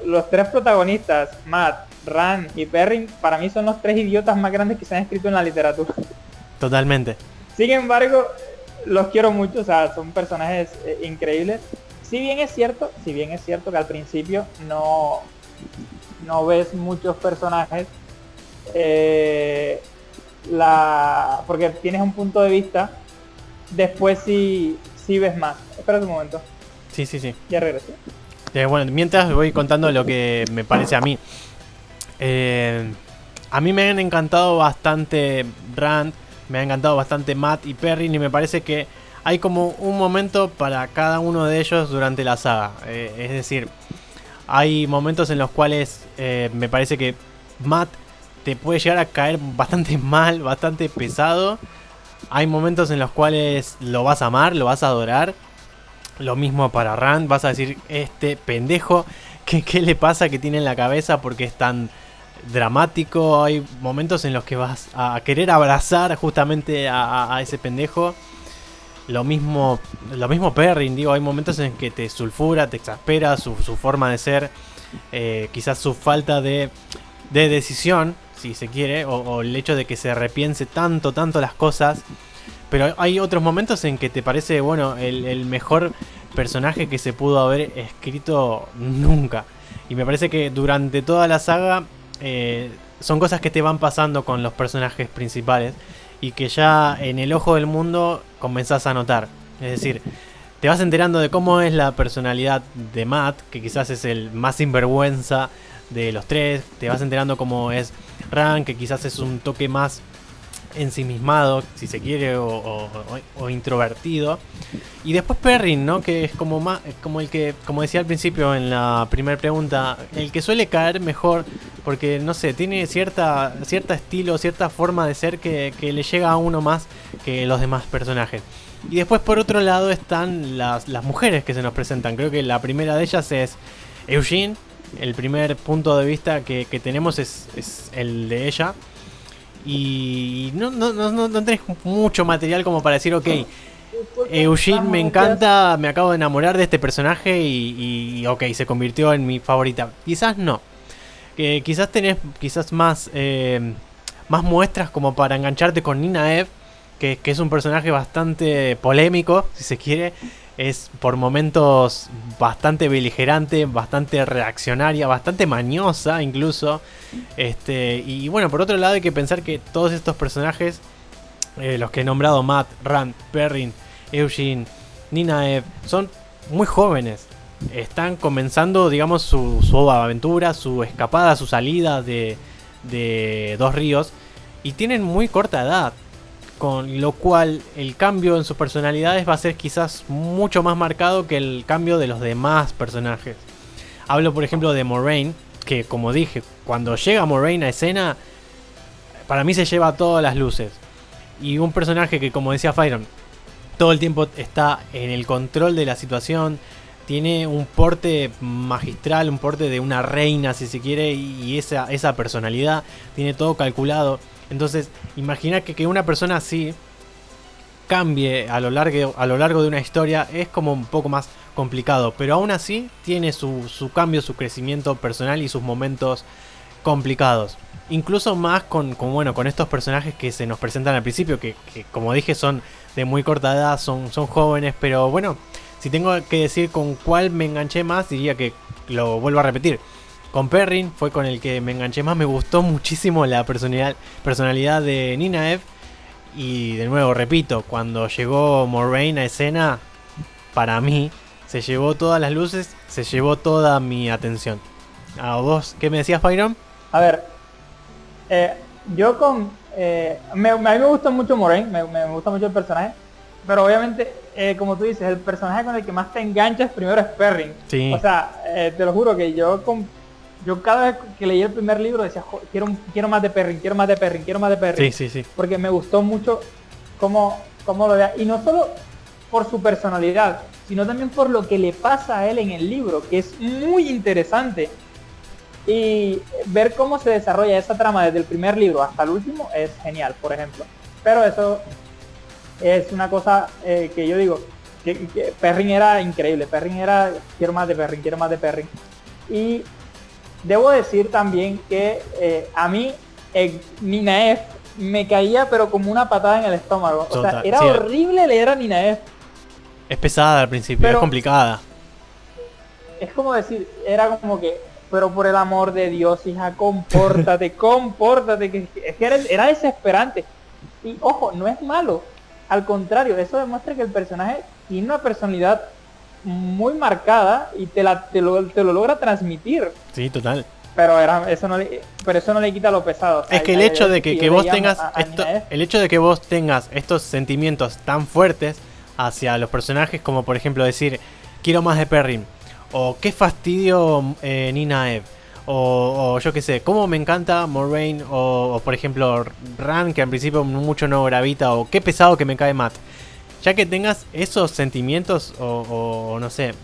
los tres protagonistas, Matt, Rand y Perrin, para mí son los tres idiotas más grandes que se han escrito en la literatura. Totalmente. Sin embargo, los quiero mucho, o sea, son personajes increíbles. Si bien es cierto que al principio no ves muchos personajes, porque tienes un punto de vista, después sí ves más. Espera un momento. Sí. Ya regresé. Bueno, mientras voy contando lo que me parece a mí. A mí me han encantado bastante Rand, me ha encantado bastante Matt y Perrin, y me parece que hay como un momento para cada uno de ellos durante la saga. Es decir, hay momentos en los cuales me parece que Matt te puede llegar a caer bastante mal, bastante pesado. Hay momentos en los cuales lo vas a amar, lo vas a adorar. Lo mismo para Rand, vas a decir, este pendejo, ¿qué le pasa que tiene en la cabeza? Porque es tan dramático. Hay momentos en los que vas a querer abrazar justamente a ese pendejo. Lo mismo Perrin, digo, hay momentos en que te sulfura, te exaspera su forma de ser, quizás su falta de decisión, si se quiere, o el hecho de que se repiense tanto las cosas. Pero hay otros momentos en que te parece, bueno, el mejor personaje que se pudo haber escrito nunca. Y me parece que durante toda la saga son cosas que te van pasando con los personajes principales y que ya en El Ojo del Mundo comenzás a notar. Es decir, te vas enterando de cómo es la personalidad de Matt, que quizás es el más sinvergüenza de los tres. Te vas enterando cómo es Rand, que quizás es un toque más ensimismado, si se quiere, o introvertido. Y después Perrin, ¿no? Que es como más, como el que, como decía al principio en la primera pregunta, el que suele caer mejor, porque no sé, tiene cierta estilo, cierta forma de ser que le llega a uno más que los demás personajes. Y después por otro lado están las mujeres que se nos presentan. Creo que la primera de ellas es Eugene. El primer punto de vista que tenemos es el de ella. Y no tenés mucho material como para decir, ok, Eugene me encanta, me acabo de enamorar de este personaje y ok, se convirtió en mi favorita. Quizás no. Quizás tenés más muestras como para engancharte con Nina Eve, que es un personaje bastante polémico, si se quiere. Es por momentos bastante beligerante, bastante reaccionaria, bastante mañosa incluso. Y bueno, por otro lado hay que pensar que todos estos personajes, los que he nombrado, Matt, Rand, Perrin, Eugene, Nina Eve, son muy jóvenes. Están comenzando, digamos, su aventura, su escapada, su salida de Dos Ríos. Y tienen muy corta edad. Con lo cual el cambio en sus personalidades va a ser quizás mucho más marcado que el cambio de los demás personajes. Hablo por ejemplo de Moraine, que, como dije, cuando llega Moraine a escena, para mí se lleva todas las luces. Y un personaje que, como decía Fyron, todo el tiempo está en el control de la situación, tiene un porte magistral, un porte de una reina si se quiere, y esa personalidad, tiene todo calculado. Entonces, imagina que una persona así cambie a lo largo de una historia es como un poco más complicado, pero aún así tiene su cambio, su crecimiento personal y sus momentos complicados. Incluso más con estos personajes que se nos presentan al principio, que como dije son de muy corta edad, son jóvenes, pero bueno, si tengo que decir con cuál me enganché más, diría que lo vuelvo a repetir. Con Perrin fue con el que me enganché más, me gustó muchísimo la personalidad de Nynaeve. Y de nuevo, repito, cuando llegó Moraine a escena, para mí, se llevó todas las luces, se llevó toda mi atención. ¿A vos qué me decías, Byron? A ver, yo con... a mí me gusta mucho Moraine, me gusta mucho el personaje, pero obviamente, como tú dices, el personaje con el que más te enganchas primero es Perrin. Sí. O sea, te lo juro que yo cada vez que leí el primer libro decía, quiero más de Perrin, quiero más de Perrin, quiero más de Perrin. Sí. Porque me gustó mucho cómo lo vea. Y no solo por su personalidad, sino también por lo que le pasa a él en el libro, que es muy interesante. Y ver cómo se desarrolla esa trama desde el primer libro hasta el último es genial, por ejemplo. Pero eso es una cosa que yo digo, que Perrin era increíble. Perrin era, quiero más de Perrin, quiero más de Perrin. Y debo decir también que a mí Nynaeve me caía pero como una patada en el estómago. O sea, era horrible leer a Nynaeve. Es pesada al principio, pero es complicada. Es como decir, era como que, pero por el amor de Dios, hija, compórtate, compórtate. Que era desesperante. Y ojo, no es malo. Al contrario, eso demuestra que el personaje tiene una personalidad muy marcada y te lo logra transmitir. Sí, total. Pero eso no le quita lo pesado. O sea, es que el hecho de que vos tengas el hecho de que vos tengas estos sentimientos tan fuertes hacia los personajes, como por ejemplo decir quiero más de Perrin, o qué fastidio Nynaeve, o yo qué sé, cómo me encanta Moraine, o por ejemplo Ran, que al principio mucho no gravita, o qué pesado que me cae Matt. Ya que tengas esos sentimientos o no sé,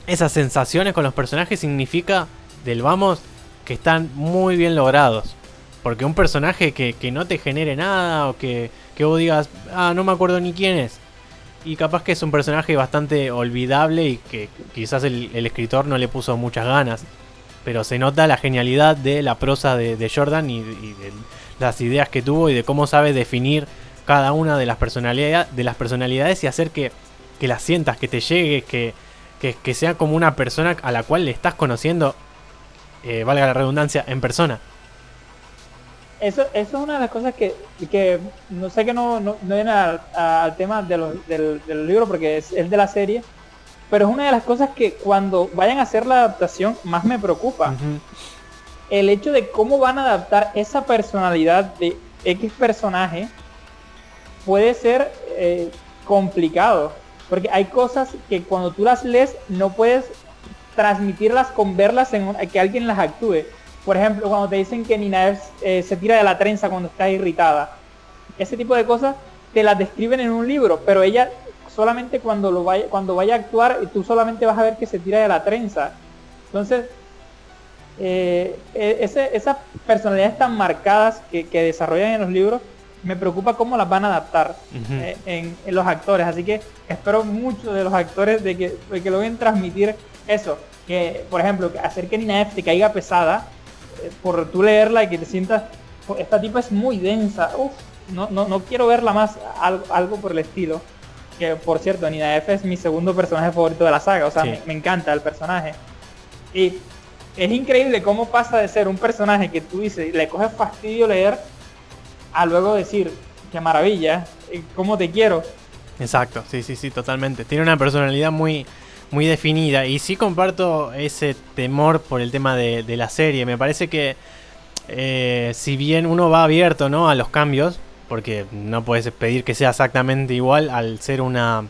esas sensaciones con los personajes, significa del vamos que están muy bien logrados. Porque un personaje que no te genere nada, o que vos digas, no me acuerdo ni quién es, y capaz que es un personaje bastante olvidable y que quizás el escritor no le puso muchas ganas, pero se nota la genialidad de la prosa de Jordan y de las ideas que tuvo y de cómo sabe definir cada una de las personalidades y hacer que las sientas, que te llegue, que sea como una persona a la cual le estás conociendo, valga la redundancia, en persona. Eso es una de las cosas que no sé, que no viene al tema del libro porque es de la serie, pero es una de las cosas que cuando vayan a hacer la adaptación más me preocupa. Uh-huh. El hecho de cómo van a adaptar esa personalidad de X personaje puede ser complicado, porque hay cosas que cuando tú las lees no puedes transmitirlas con verlas que alguien las actúe. Por ejemplo, cuando te dicen que Nynaeve se tira de la trenza cuando está irritada, ese tipo de cosas te las describen en un libro, pero ella solamente cuando vaya a actuar, tú solamente vas a ver que se tira de la trenza. Entonces esas personalidades tan marcadas que desarrollan en los libros, me preocupa cómo las van a adaptar. Uh-huh. en los actores, así que espero mucho de los actores de que logren transmitir eso, que por ejemplo hacer que Nynaeve te caiga pesada por tú leerla y que te sientas, esta tipa es muy densa, no quiero verla más, algo por el estilo. Que por cierto, Nynaeve es mi segundo personaje favorito de la saga, o sea, sí. me encanta el personaje. Y es increíble cómo pasa de ser un personaje que tú dices, le coges fastidio leer, a luego decir, qué maravilla, cómo te quiero. Exacto, sí, totalmente. Tiene una personalidad muy, muy definida. Y sí comparto ese temor por el tema de la serie. Me parece que si bien uno va abierto, ¿no?, a los cambios, porque no puedes pedir que sea exactamente igual al ser una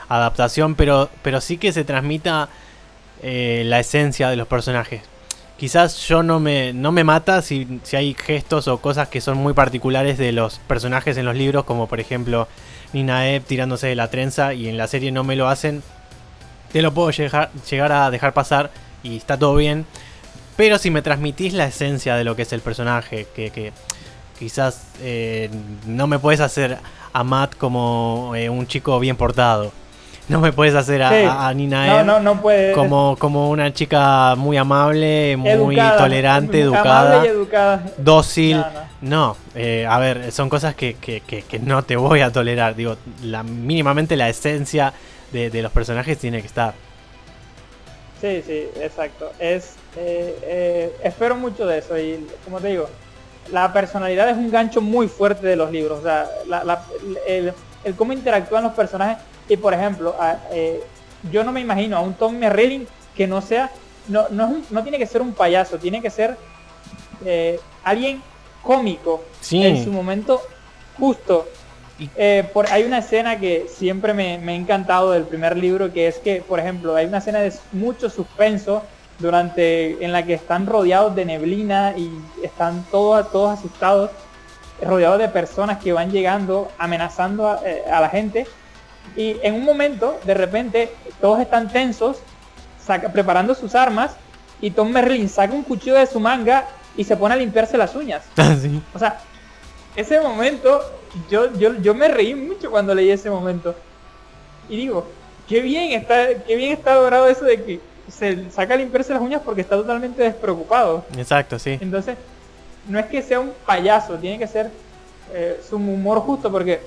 adaptación, pero sí que se transmita la esencia de los personajes. quizás yo no me mata si hay gestos o cosas que son muy particulares de los personajes en los libros, como por ejemplo Nina Ebb tirándose de la trenza, y en la serie no me lo hacen. Te lo puedo llegar a dejar pasar y está todo bien. Pero si me transmitís la esencia de lo que es el personaje, que quizás no me puedes hacer a Matt como un chico bien portado. No me puedes hacer a Nina Ebb no puede. como una chica muy amable, muy educada, tolerante, educada, amable y educada, dócil. No, a ver, son cosas que no te voy a tolerar. Digo, mínimamente la esencia de los personajes tiene que estar. Sí, exacto. Espero mucho de eso y, como te digo, la personalidad es un gancho muy fuerte de los libros. O sea, el cómo interactúan los personajes. Y, por ejemplo, yo no me imagino a un Tom Merrilin que no sea, no tiene que ser un payaso, tiene que ser alguien cómico, sí, en su momento justo. Hay una escena que siempre me ha encantado del primer libro, que es que, por ejemplo, hay una escena de mucho suspenso en la que están rodeados de neblina y están todos asustados, rodeados de personas que van llegando amenazando a la gente, y en un momento de repente todos están tensos preparando sus armas, y Tom Merrilin saca un cuchillo de su manga y se pone a limpiarse las uñas. Sí. O sea, ese momento yo me reí mucho cuando leí ese momento y digo, qué bien está logrado eso de que se saca a limpiarse las uñas porque está totalmente despreocupado. Exacto, sí. Entonces, no es que sea un payaso, tiene que ser su humor justo, porque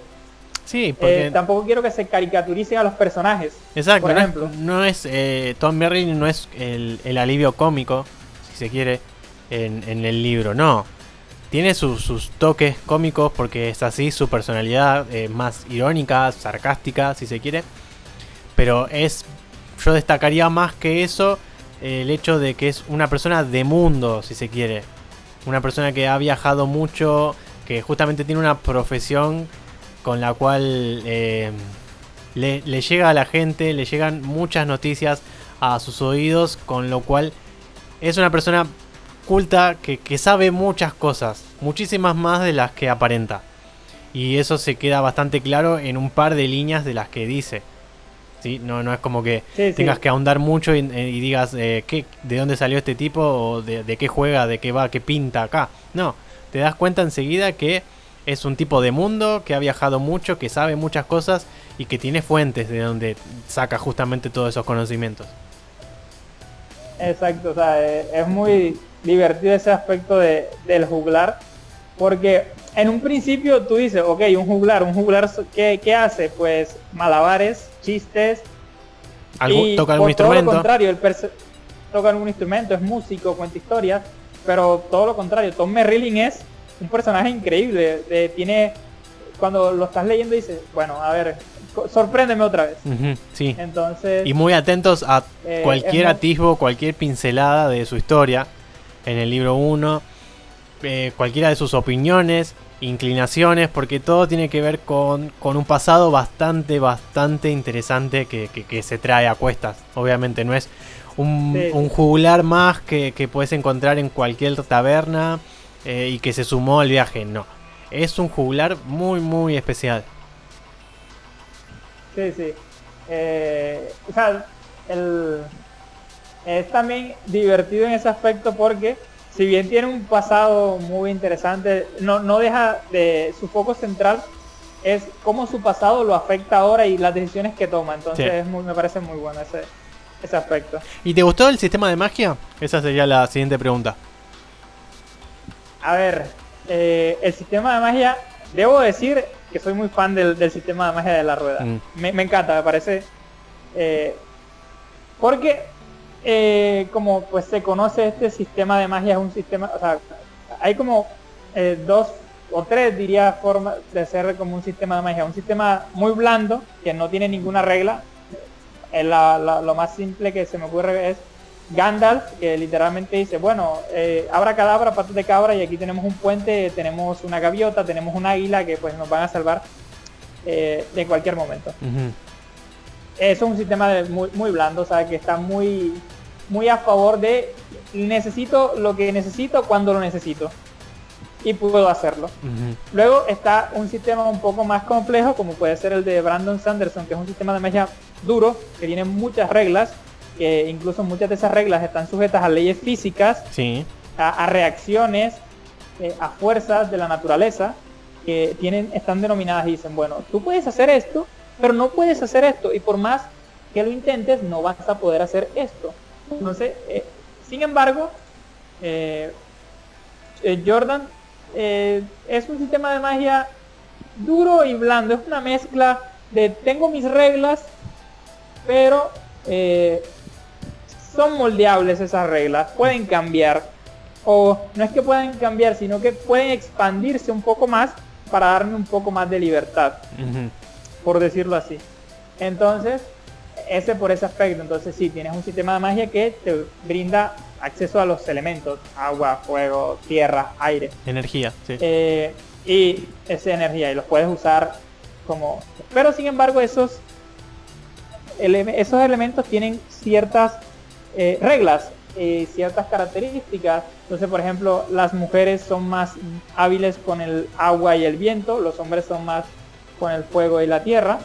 sí, porque tampoco quiero que se caricaturicen a los personajes. exacto, por ejemplo. no es Tom Merrilin no es el alivio cómico, si se quiere, en el libro, no. Tiene sus toques cómicos porque es así, su personalidad más irónica, sarcástica, si se quiere. Pero yo destacaría más que eso el hecho de que es una persona de mundo, si se quiere. Una persona que ha viajado mucho, que justamente tiene una profesión con la cual le llega a la gente, le llegan muchas noticias a sus oídos, con lo cual es una persona culta que sabe muchas cosas, muchísimas más de las que aparenta. Y eso se queda bastante claro en un par de líneas de las que dice. ¿Sí? No es como que tengas que ahondar mucho y digas de dónde salió este tipo, o de qué juega, de qué va, qué pinta acá. No, te das cuenta enseguida que es un tipo de mundo, que ha viajado mucho, que sabe muchas cosas y que tiene fuentes de donde saca justamente todos esos conocimientos. Exacto, o sea, es muy divertido ese aspecto del juglar, porque en un principio tú dices, ok, un juglar, ¿qué hace? Pues malabares, chistes, toca algún instrumento. Todo lo contrario, toca algún instrumento, es músico, cuenta historias, pero todo lo contrario, Tom Merrilin es un personaje increíble, tiene, cuando lo estás leyendo dices, bueno, a ver, sorpréndeme otra vez. Sí. Entonces, y muy atentos a cualquier atisbo, cualquier pincelada de su historia en el libro 1, cualquiera de sus opiniones, inclinaciones, porque todo tiene que ver con un pasado bastante interesante que se trae a cuestas. Obviamente no es un juglar más que puedes encontrar en cualquier taberna y que se sumó al viaje, no. Es un juglar muy especial. Sí. O sea, es también divertido en ese aspecto porque, si bien tiene un pasado muy interesante, no deja de su foco central es cómo su pasado lo afecta ahora y las decisiones que toma. Entonces me parece muy bueno ese aspecto. ¿Y te gustó el sistema de magia? Esa sería la siguiente pregunta. A ver, el sistema de magia, debo decir que soy muy fan del sistema de magia de la rueda. Me encanta, me parece, porque como pues se conoce, este sistema de magia es un sistema, o sea, hay como 2 o 3 diría formas de ser como un sistema de magia. Un sistema muy blando, que no tiene ninguna regla. Lo más simple que se me ocurre es Gandalf, que literalmente dice, bueno, abracadabra, patas de cabra, y aquí tenemos un puente, tenemos una gaviota, tenemos un águila que pues nos van a salvar de cualquier momento. Eso es un sistema muy blando, o sea, que está muy a favor de necesito lo que necesito cuando lo necesito. Y puedo hacerlo. Ujú. Luego está un sistema un poco más complejo, como puede ser el de Brandon Sanderson, que es un sistema de magia duro, que tiene muchas reglas, que incluso muchas de esas reglas están sujetas a leyes físicas, Sí. a reacciones, a fuerzas de la naturaleza, que están denominadas y dicen, bueno, tú puedes hacer esto, pero no puedes hacer esto, y por más que lo intentes, no vas a poder hacer esto. Entonces, sin embargo, Jordan es un sistema de magia duro y blando, es una mezcla de tengo mis reglas, pero son moldeables esas reglas, pueden cambiar, o no es que puedan cambiar, sino que pueden expandirse un poco más para darme un poco más de libertad, Ujú. por decirlo así. Entonces, por ese aspecto, entonces sí, tienes un sistema de magia que te brinda acceso a los elementos, agua, fuego, tierra, aire, Energía, sí. y esa energía, y los puedes usar como... Pero sin embargo, esos elementos tienen ciertas reglas, ciertas características. Entonces, por ejemplo, las mujeres son más hábiles con el agua y el viento, los hombres son más con el fuego y la tierra,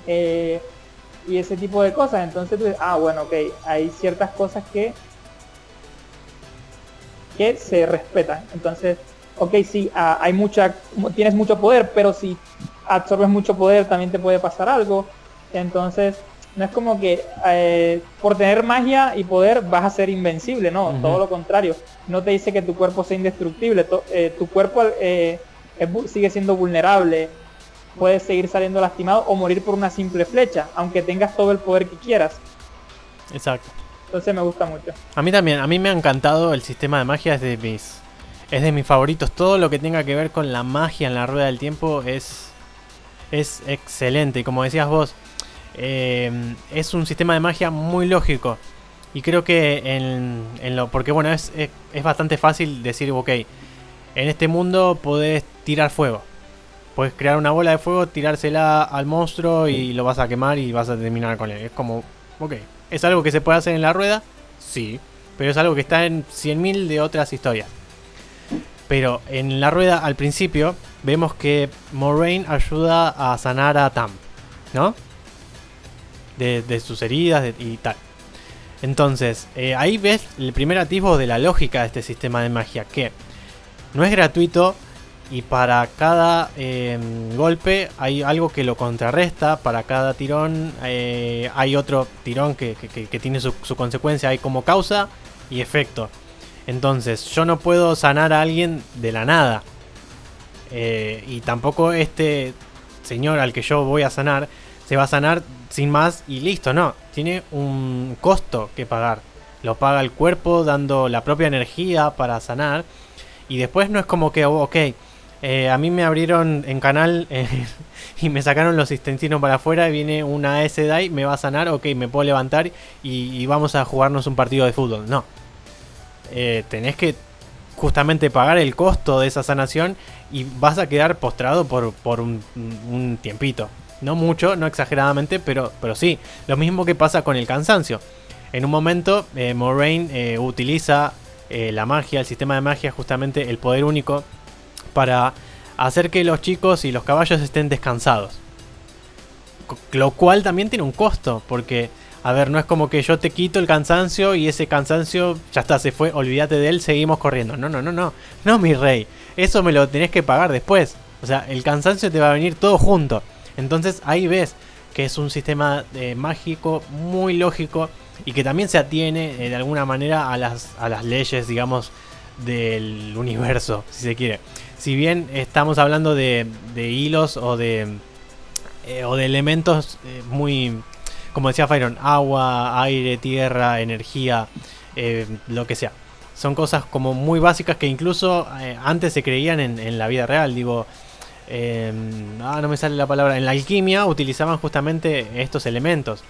y ese tipo de cosas. Entonces tú dices, bueno, ok, hay ciertas cosas que se respetan. Entonces, ok, sí, tienes mucho poder, pero si absorbes mucho poder también te puede pasar algo. Entonces, no es como que por tener magia y poder vas a ser invencible, no, Ujú. todo lo contrario. No te dice que tu cuerpo sea indestructible, tu cuerpo sigue siendo vulnerable, puedes seguir saliendo lastimado o morir por una simple flecha, aunque tengas todo el poder que quieras. Exacto. Entonces me gusta mucho. A mí también, a mí me ha encantado el sistema de magia, es de mis favoritos. Todo lo que tenga que ver con la magia en la rueda del tiempo es excelente. Y como decías vos, es un sistema de magia muy lógico. Y creo que porque bueno, es bastante fácil decir, ok, en este mundo podés tirar fuego. Podés crear una bola de fuego, tirársela al monstruo y lo vas a quemar y vas a terminar con él. Es como, ok, ¿es algo que se puede hacer en la rueda? Sí, pero es algo que está en 100.000 de otras historias. Pero en la rueda al principio vemos que Moraine ayuda a sanar a Tam, ¿no? De sus heridas y tal. Entonces, ahí ves el primer atisbo de la lógica de este sistema de magia, que no es gratuito y para cada golpe hay algo que lo contrarresta, para cada tirón hay otro tirón que tiene su consecuencia, hay como causa y efecto. Entonces, yo no puedo sanar a alguien de la nada. Y tampoco este señor al que yo voy a sanar se va a sanar sin más y listo, no. Tiene un costo que pagar. Lo paga el cuerpo dando la propia energía para sanar. Y después no es como que, ok, a mí me abrieron en canal y me sacaron los intestinos para afuera y viene una AS-DAI, me va a sanar, ok, me puedo levantar y vamos a jugarnos un partido de fútbol. No. Tenés que justamente pagar el costo de esa sanación y vas a quedar postrado por un tiempito. No mucho, no exageradamente, pero sí. Lo mismo que pasa con el cansancio. En un momento Moraine utiliza la magia, el sistema de magia, justamente el poder único, para hacer que los chicos y los caballos estén descansados. Lo cual también tiene un costo, porque, a ver, no es como que yo te quito el cansancio y ese cansancio ya está, se fue, olvídate de él, seguimos corriendo. No, mi rey, eso me lo tenés que pagar después. O sea, el cansancio te va a venir todo junto. Entonces ahí ves que es un sistema mágico muy lógico y que también se atiene de alguna manera a las leyes, digamos, del universo, si se quiere. Si bien estamos hablando de hilos o de elementos muy, como decía Fyron, agua, aire, tierra, energía, lo que sea. Son cosas como muy básicas que incluso antes se creían en la vida real. Digo, no me sale la palabra. En la alquimia utilizaban justamente estos elementos.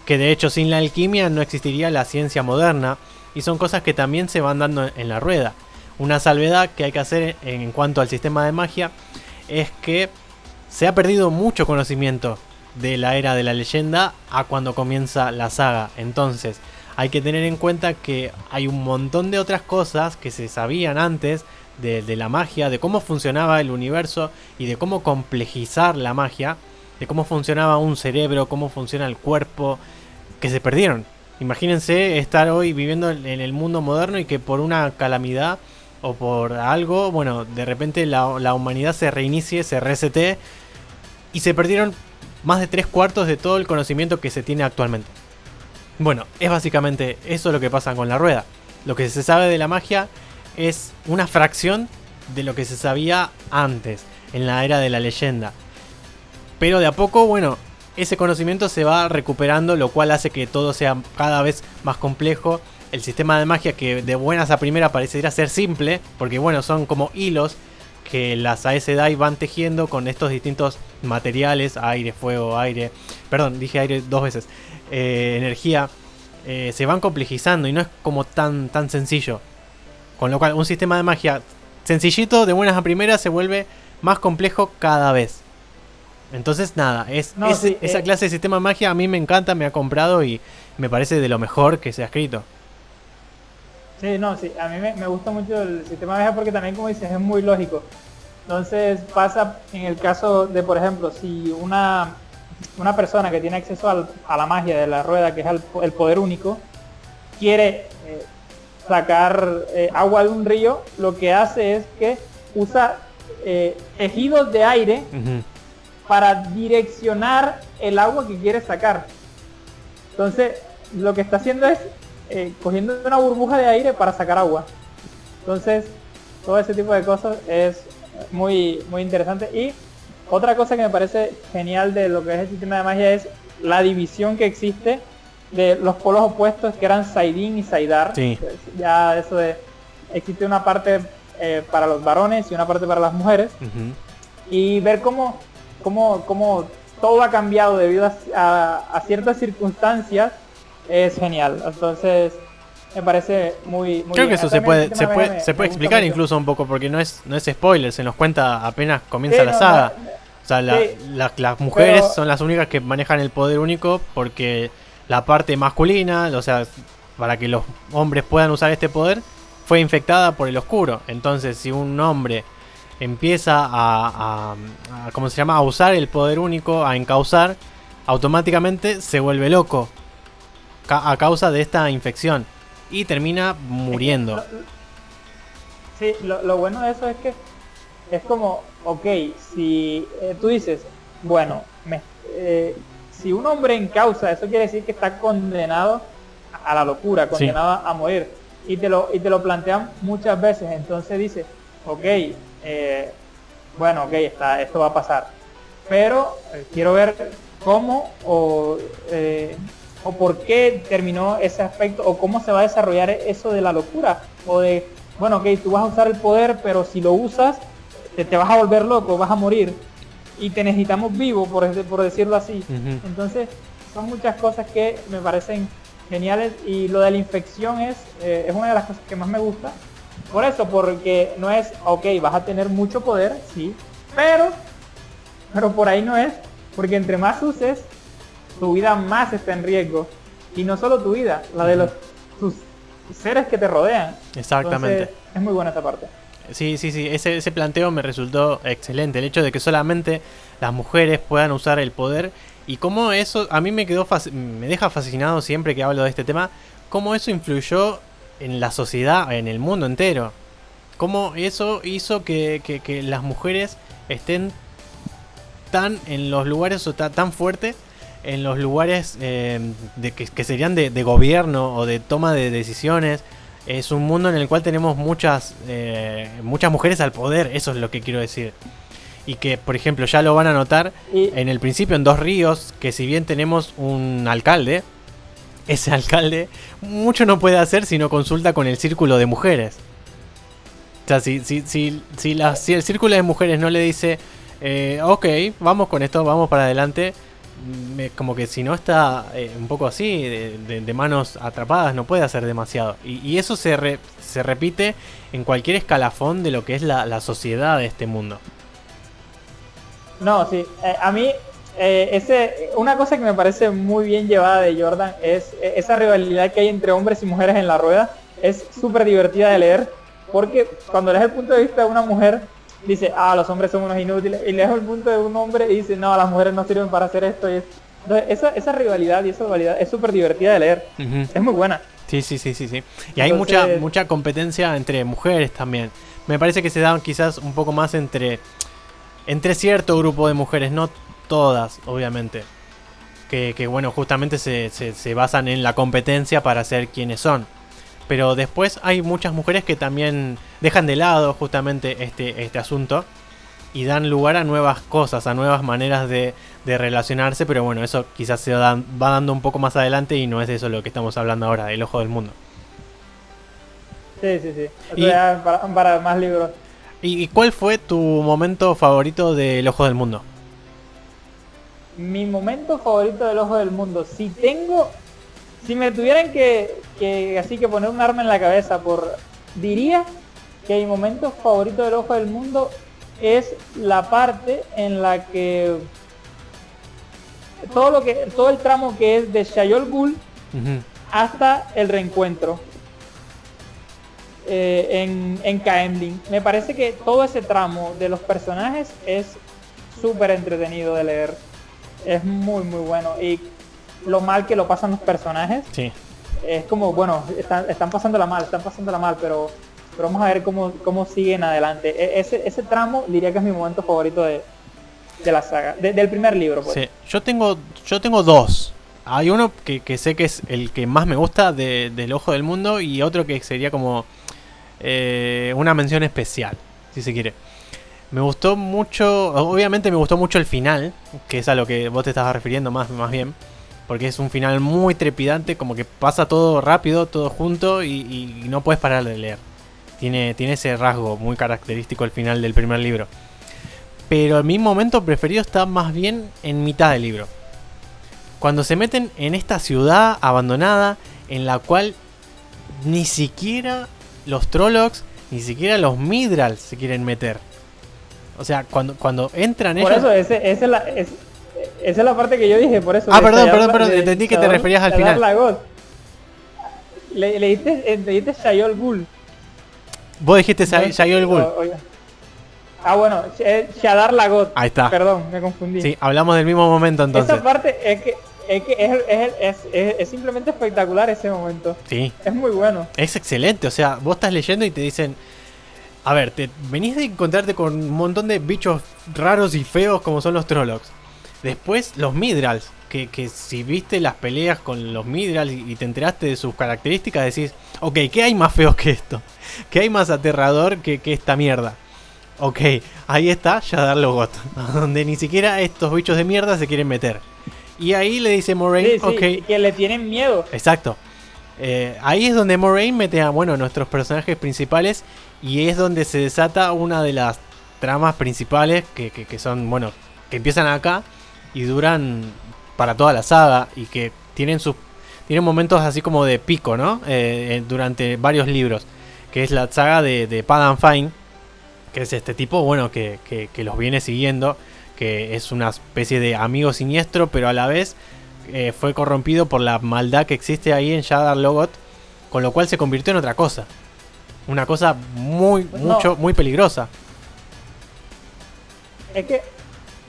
Que de hecho sin la alquimia no existiría la ciencia moderna. Y son cosas que también se van dando en la rueda. Una salvedad que hay que hacer en cuanto al sistema de magia es que se ha perdido mucho conocimiento de la era de la leyenda a cuando comienza la saga. Entonces, hay que tener en cuenta que hay un montón de otras cosas que se sabían antes de la magia, de cómo funcionaba el universo y de cómo complejizar la magia, de cómo funcionaba un cerebro, cómo funciona el cuerpo, que se perdieron. Imagínense estar hoy viviendo en el mundo moderno y que por una calamidad o por algo, bueno, de repente la humanidad se reinicie, se resete y se perdieron más de 3/4 de todo el conocimiento que se tiene actualmente. Bueno, es básicamente eso lo que pasa con la rueda. Lo que se sabe de la magia es una fracción de lo que se sabía antes, en la era de la leyenda. Pero de a poco, bueno, ese conocimiento se va recuperando, lo cual hace que todo sea cada vez más complejo. El sistema de magia, que de buenas a primera parecería ser simple, porque bueno, son como hilos que las Aes Sedai van tejiendo con estos distintos materiales, aire, fuego, aire, perdón, dije aire 2 veces, energía, se van complejizando y no es como tan sencillo. Con lo cual un sistema de magia sencillito, de buenas a primeras, se vuelve más complejo cada vez. Entonces nada, esa clase de sistema de magia a mí me encanta, me ha comprado y me parece de lo mejor que se ha escrito. Sí, no, sí, a mí me gusta mucho el sistema de magia porque también, como dices, es muy lógico. Entonces pasa en el caso de, por ejemplo, si una persona que tiene acceso a la magia de la rueda, que es el poder único, quiere sacar agua de un río, lo que hace es que usa tejidos de aire para direccionar el agua que quiere sacar. Entonces, lo que está haciendo es cogiendo una burbuja de aire para sacar agua. Entonces, todo ese tipo de cosas es muy interesante. Y otra cosa que me parece genial de lo que es el sistema de magia es la división que existe de los polos opuestos, que eran saidin y saidar. Sí. Ya eso de existe una parte para los varones y una parte para las mujeres. Y ver cómo todo ha cambiado debido a ciertas circunstancias es genial. Entonces me parece muy creo bien. que eso se puede explicar incluso un poco, porque no es spoiler, se nos cuenta apenas comienza la saga. O sea, las mujeres son las únicas que manejan el poder único, porque la parte masculina, o sea, para que los hombres puedan usar este poder, fue infectada por el oscuro. Entonces, si un hombre empieza a ¿cómo se llama? A usar el poder único, a encauzar, automáticamente se vuelve loco a causa de esta infección y termina muriendo. Sí, lo bueno de eso es que es como, ok, si tú dices, bueno, si un hombre encausa, eso quiere decir que está condenado a la locura, condenado a morir, y te lo plantean muchas veces. Entonces dices, ok, bueno, ok, esto va a pasar, pero quiero ver cómo o por qué terminó ese aspecto, o cómo se va a desarrollar eso de la locura, o de, bueno, ok, tú vas a usar el poder, pero si lo usas te vas a volver loco, vas a morir y te necesitamos vivo, por decirlo así. Entonces son muchas cosas que me parecen geniales, y lo de la infección es una de las cosas que más me gusta. Por eso, porque no es, ok, vas a tener mucho poder, sí, pero por ahí no es, porque entre más uses, tu vida más está en riesgo. Y no solo tu vida, la de tus seres que te rodean. Exactamente. Entonces, es muy buena esa parte. Sí, ese planteo me resultó excelente. El hecho de que solamente las mujeres puedan usar el poder, y cómo eso a mí me deja fascinado siempre que hablo de este tema, cómo eso influyó en la sociedad, en el mundo entero. Cómo eso hizo que las mujeres estén tan en los lugares, o tan fuerte en los lugares que serían de gobierno o de toma de decisiones. Es un mundo en el cual tenemos muchas mujeres al poder, eso es lo que quiero decir. Y que, por ejemplo, ya lo van a notar en el principio en Dos Ríos, que si bien tenemos un alcalde, ese alcalde mucho no puede hacer si no consulta con el círculo de mujeres. O sea, si el círculo de mujeres no le dice, ok, vamos con esto, vamos para adelante, como que si no está un poco así, de manos atrapadas, no puede hacer demasiado. Y eso se repite en cualquier escalafón de lo que es la sociedad de este mundo. No, sí, a mí Una cosa que me parece muy bien llevada de Jordan es esa rivalidad que hay entre hombres y mujeres en la rueda. Es súper divertida de leer, porque cuando lees el punto de vista de una mujer, dice, los hombres son unos inútiles, y lees el punto de un hombre y dice, no, las mujeres no sirven para hacer esto y esto. Entonces, esa rivalidad y esa dualidad es súper divertida de leer. Es muy buena. Sí. Y hay mucha competencia entre mujeres también. Me parece que se da quizás un poco más entre cierto grupo de mujeres, no todas, obviamente. Que bueno, justamente se basan en la competencia para ser quienes son. Pero después hay muchas mujeres que también dejan de lado justamente este asunto y dan lugar a nuevas cosas, a nuevas maneras de relacionarse. Pero bueno, eso quizás va dando un poco más adelante y no es de eso lo que estamos hablando ahora, el ojo del mundo. Sí. O sea, para más libros. ¿Y cuál fue tu momento favorito del ojo del mundo? Mi momento favorito del ojo del mundo, si me tuvieran que poner un arma en la cabeza, diría que mi momento favorito del ojo del mundo es la parte en la que todo el tramo que es de Shayol Ghul hasta el reencuentro en Caemlyn. Me parece que todo ese tramo de los personajes es súper entretenido de leer. Es muy muy bueno, y lo mal que lo pasan los personajes, sí. Es como, bueno, están pasándola mal, pero vamos a ver cómo siguen adelante. Ese tramo diría que es mi momento favorito de la saga, del primer libro, pues. Sí. Yo tengo dos. Hay uno que sé que es el que más me gusta del Ojo del Mundo, y otro que sería como una mención especial, si se quiere. Me gustó mucho, obviamente me gustó mucho el final, que es a lo que vos te estabas refiriendo más bien, porque es un final muy trepidante, como que pasa todo rápido, todo junto, y no puedes parar de leer. Tiene ese rasgo muy característico el final del primer libro. Pero mi momento preferido está más bien en mitad del libro. Cuando se meten en esta ciudad abandonada, en la cual ni siquiera los Trollocs, ni siquiera los Myrddraals se quieren meter. O sea, cuando entran por ellos... Por eso, esa es la parte que yo dije, por eso. Perdón, entendí que te referías al final. Leíste Shayol Ghul. Vos dijiste Shayol Ghul. Bueno, Shadar Lagoth. Ahí está. Perdón, me confundí. Sí, hablamos del mismo momento entonces. Esa parte es simplemente espectacular ese momento. Sí. Es muy bueno. Es excelente, o sea, vos estás leyendo y te dicen... A ver, venís de encontrarte con un montón de bichos raros y feos como son los Trollocs. Después los Myrddraals, que si viste las peleas con los Myrddraals y te enteraste de sus características, decís, ok, ¿qué hay más feo que esto? ¿Qué hay más aterrador que esta mierda? Ok, ahí está Shadar Logoth, donde ni siquiera estos bichos de mierda se quieren meter. Y ahí le dice Moiraine, sí, ok. Que le tienen miedo. Exacto. Ahí es donde Moiraine mete a nuestros personajes principales, y es donde se desata una de las tramas principales que son, que empiezan acá y duran para toda la saga, y que tienen momentos así como de pico, ¿no? Durante varios libros, que es la saga de Padan Fain, que es este tipo, que los viene siguiendo, que es una especie de amigo siniestro, pero a la vez fue corrompido por la maldad que existe ahí en Shadar Logoth, con lo cual se convirtió en otra cosa. Una cosa muy peligrosa. Es que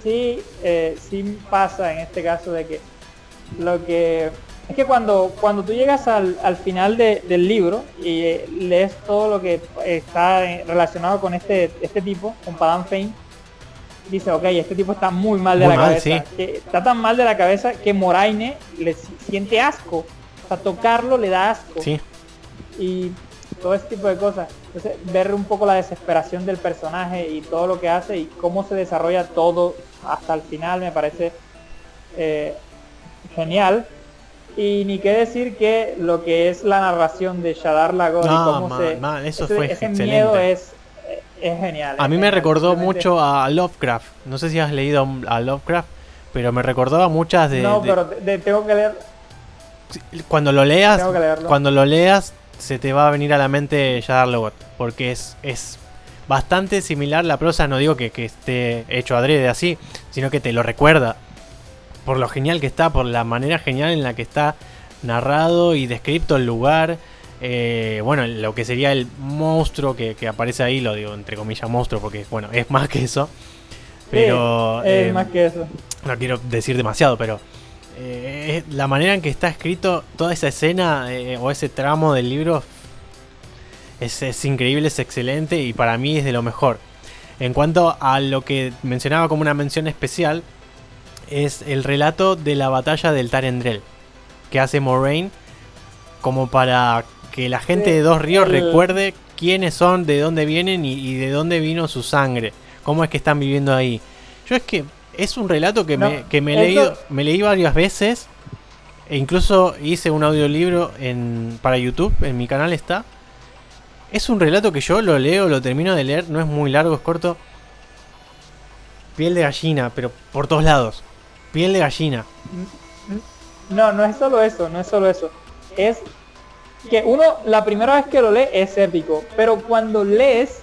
sí pasa en este caso de que es que cuando tú llegas al final del libro y lees todo lo que está relacionado con este tipo, con Padan Fain, dice, ok, este tipo está muy mal de la cabeza. Sí. Está tan mal de la cabeza que Moiraine le siente asco. O sea, tocarlo le da asco. Sí. Y todo ese tipo de cosas. Entonces, ver un poco la desesperación del personaje y todo lo que hace y cómo se desarrolla todo hasta el final me parece genial. Y ni qué decir que lo que es la narración de Shadar Lagoth y cómo ese miedo es genial. A mí me recordó mucho a Lovecraft. No sé si has leído a Lovecraft, pero me recordó a muchas de... No, pero tengo que leer. Cuando lo leas, se te va a venir a la mente Shadar Logoth, porque es bastante similar la prosa. No digo que esté hecho adrede así, sino que te lo recuerda. por lo genial que está, por la manera genial en la que está narrado y descrito el lugar. Bueno, lo que sería el monstruo que aparece ahí, lo digo entre comillas monstruo porque bueno, es más que eso. Pero sí, es más que eso. no quiero decir demasiado, pero la manera en que está escrito toda esa escena o ese tramo del libro es increíble, es excelente y para mí es de lo mejor. En cuanto a lo que mencionaba como una mención especial, es el relato de la batalla del Tarendrel que hace Moraine, como para que la gente de Dos Ríos recuerde quiénes son, de dónde vienen y de dónde vino su sangre, cómo es que están viviendo ahí. Yo es que es un relato que me leí varias veces e incluso hice un audiolibro para YouTube, en mi canal está. Es un relato que yo lo leo, lo termino de leer, no es muy largo, es corto. Piel de gallina, pero por todos lados. Piel de gallina. No es solo eso, no es solo eso. Es que uno, la primera vez que lo lee es épico, pero cuando lees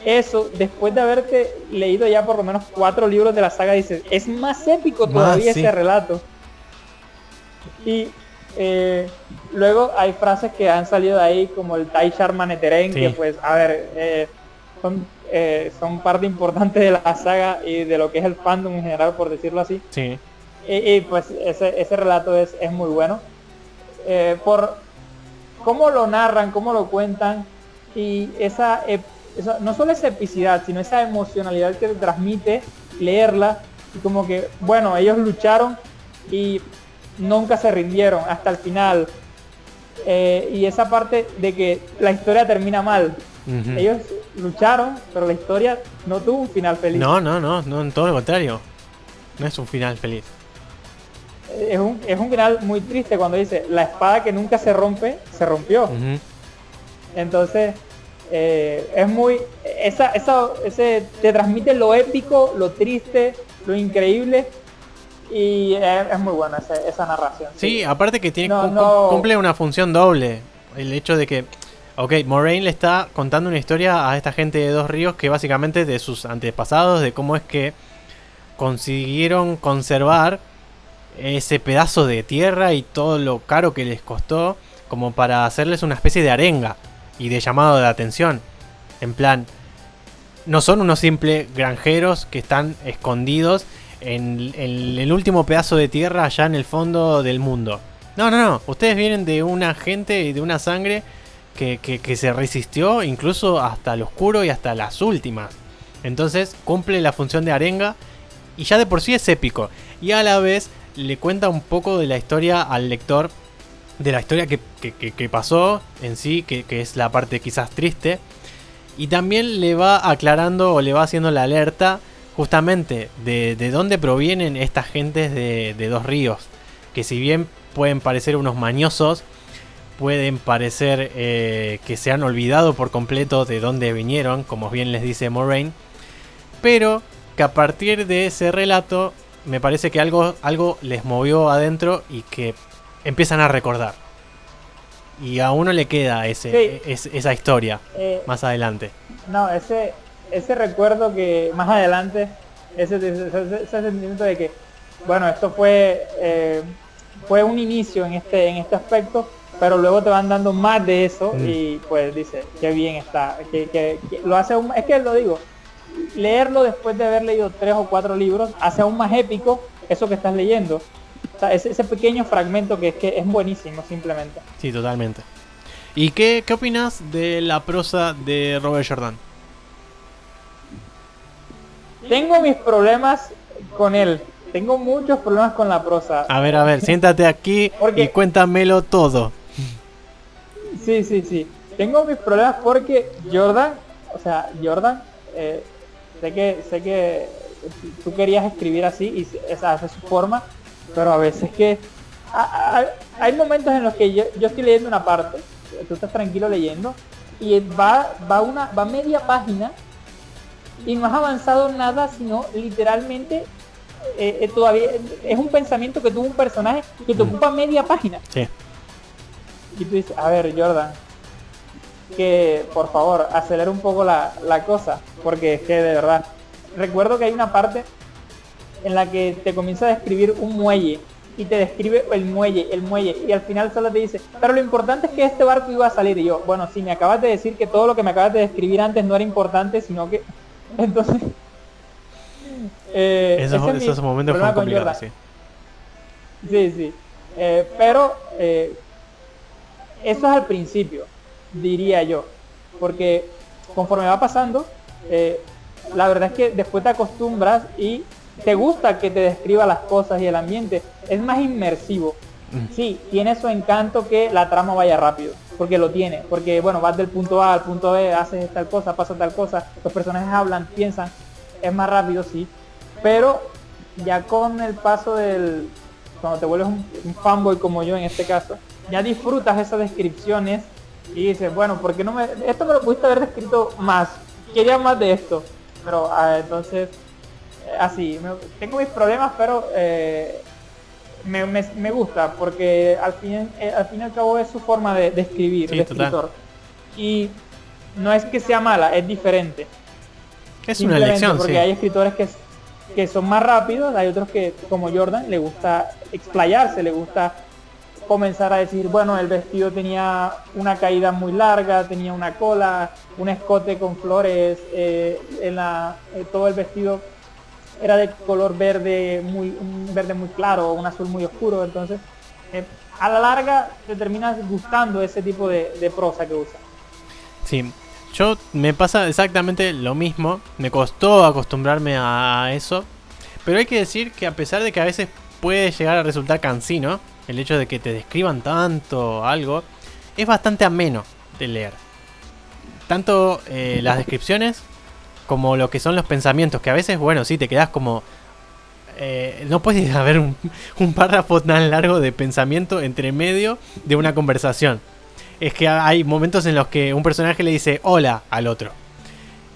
eso, después de haberte leído ya por lo menos 4 libros de la saga, dices, es más épico todavía ese relato. Y luego hay frases que han salido de ahí, como el Tai Sharmaneteren, que pues, a ver, son parte importante de la saga y de lo que es el fandom en general, por decirlo así. Sí. Y pues ese relato es muy bueno. Por cómo lo narran, cómo lo cuentan, y esa no solo esa epicidad, sino esa emocionalidad que te transmite leerla, y como que, bueno, ellos lucharon y nunca se rindieron hasta el final, y esa parte de que la historia termina mal. Uh-huh. Ellos lucharon, pero la historia no tuvo un final feliz. No, en todo lo contrario. No es un final feliz. Es un final muy triste cuando dice, la espada que nunca se rompe, se rompió. Uh-huh. Entonces, es muy... ese te transmite lo épico, lo triste, lo increíble, y es muy buena esa narración. Sí, aparte que cumple una función doble. El hecho de que, ok, Moraine le está contando una historia a esta gente de Dos Ríos que básicamente de sus antepasados, de cómo es que consiguieron conservar ese pedazo de tierra y todo lo caro que les costó, como para hacerles una especie de arenga y de llamado de atención. En plan, no son unos simples granjeros que están escondidos en el último pedazo de tierra allá en el fondo del mundo. No, ustedes vienen de una gente y de una sangre que se resistió incluso hasta lo oscuro y hasta las últimas. Entonces cumple la función de arenga y ya de por sí es épico. Y a la vez le cuenta un poco de la historia al lector, de la historia que pasó en sí, que es la parte quizás triste. Y también le va aclarando o le va haciendo la alerta justamente de dónde provienen estas gentes de Dos Ríos. Que si bien pueden parecer unos mañosos, pueden parecer que se han olvidado por completo de dónde vinieron, como bien les dice Moraine. Pero que a partir de ese relato me parece que algo les movió adentro y que empiezan a recordar. Y a uno le queda esa historia más adelante. No, ese recuerdo que más adelante, ese sentimiento de que, bueno, esto fue un inicio en este aspecto, pero luego te van dando más de eso y pues dice, qué bien está, que lo hace es que lo digo, leerlo después de haber leído 3 o 4 libros hace aún más épico eso que estás leyendo. O sea, ese pequeño fragmento que es buenísimo simplemente. Sí, totalmente. ¿Y qué opinas de la prosa de Robert Jordan? Tengo mis problemas con él. Tengo muchos problemas con la prosa. A ver, siéntate aquí y cuéntamelo todo. Sí. Tengo mis problemas porque Jordan, sé que tú querías escribir así y esa es su forma, pero a veces que hay momentos en los que yo estoy leyendo una parte, tú estás tranquilo leyendo y va media página y no has avanzado nada, sino literalmente todavía es un pensamiento que tuvo un personaje que te ocupa media página. Sí. Y tú dices, a ver, Jordan, que por favor acelera un poco la cosa, porque es que de verdad recuerdo que hay una parte en la que te comienza a describir un muelle y te describe el muelle, y al final solo te dice, pero lo importante es que este barco iba a salir. Y yo, bueno, si me acabas de decir que todo lo que me acabas de describir antes no era importante, sino que... Entonces... esos momentos fueron complicados, sí. Sí. Pero eso es al principio, diría yo, porque conforme va pasando, la verdad es que después te acostumbras y te gusta que te describa las cosas y el ambiente, es más inmersivo. Sí, tiene su encanto que la trama vaya rápido, porque lo tiene, porque bueno, vas del punto A al punto B, haces tal cosa, pasa tal cosa, los personajes hablan, piensan, es más rápido, sí, pero ya con el paso cuando te vuelves un fanboy como yo en este caso, ya disfrutas esas descripciones y dices, bueno, ¿por qué no esto me lo pudiste haber descrito más? Quería más de esto, pero entonces, así, tengo mis problemas, pero me gusta, porque al fin y al cabo es su forma de escribir, sí, de escritor. Y no es que sea mala, es diferente. Es una elección, porque sí. hay escritores que son más rápidos, hay otros que, como Jordan, le gusta explayarse, le gusta comenzar a decir, bueno, el vestido tenía una caída muy larga, tenía una cola, un escote con flores, todo el vestido era de color verde, un verde muy claro, un azul muy oscuro, entonces a la larga te terminas gustando ese tipo de prosa que usa. Sí, me pasa exactamente lo mismo, me costó acostumbrarme a eso, pero hay que decir que a pesar de que a veces puede llegar a resultar cansino, el hecho de que te describan tanto algo, es bastante ameno de leer. Tanto las descripciones como lo que son los pensamientos, que a veces, bueno, sí, te quedas como... no puedes haber un párrafo tan largo de pensamiento entre medio de una conversación. Es que hay momentos en los que un personaje le dice hola al otro.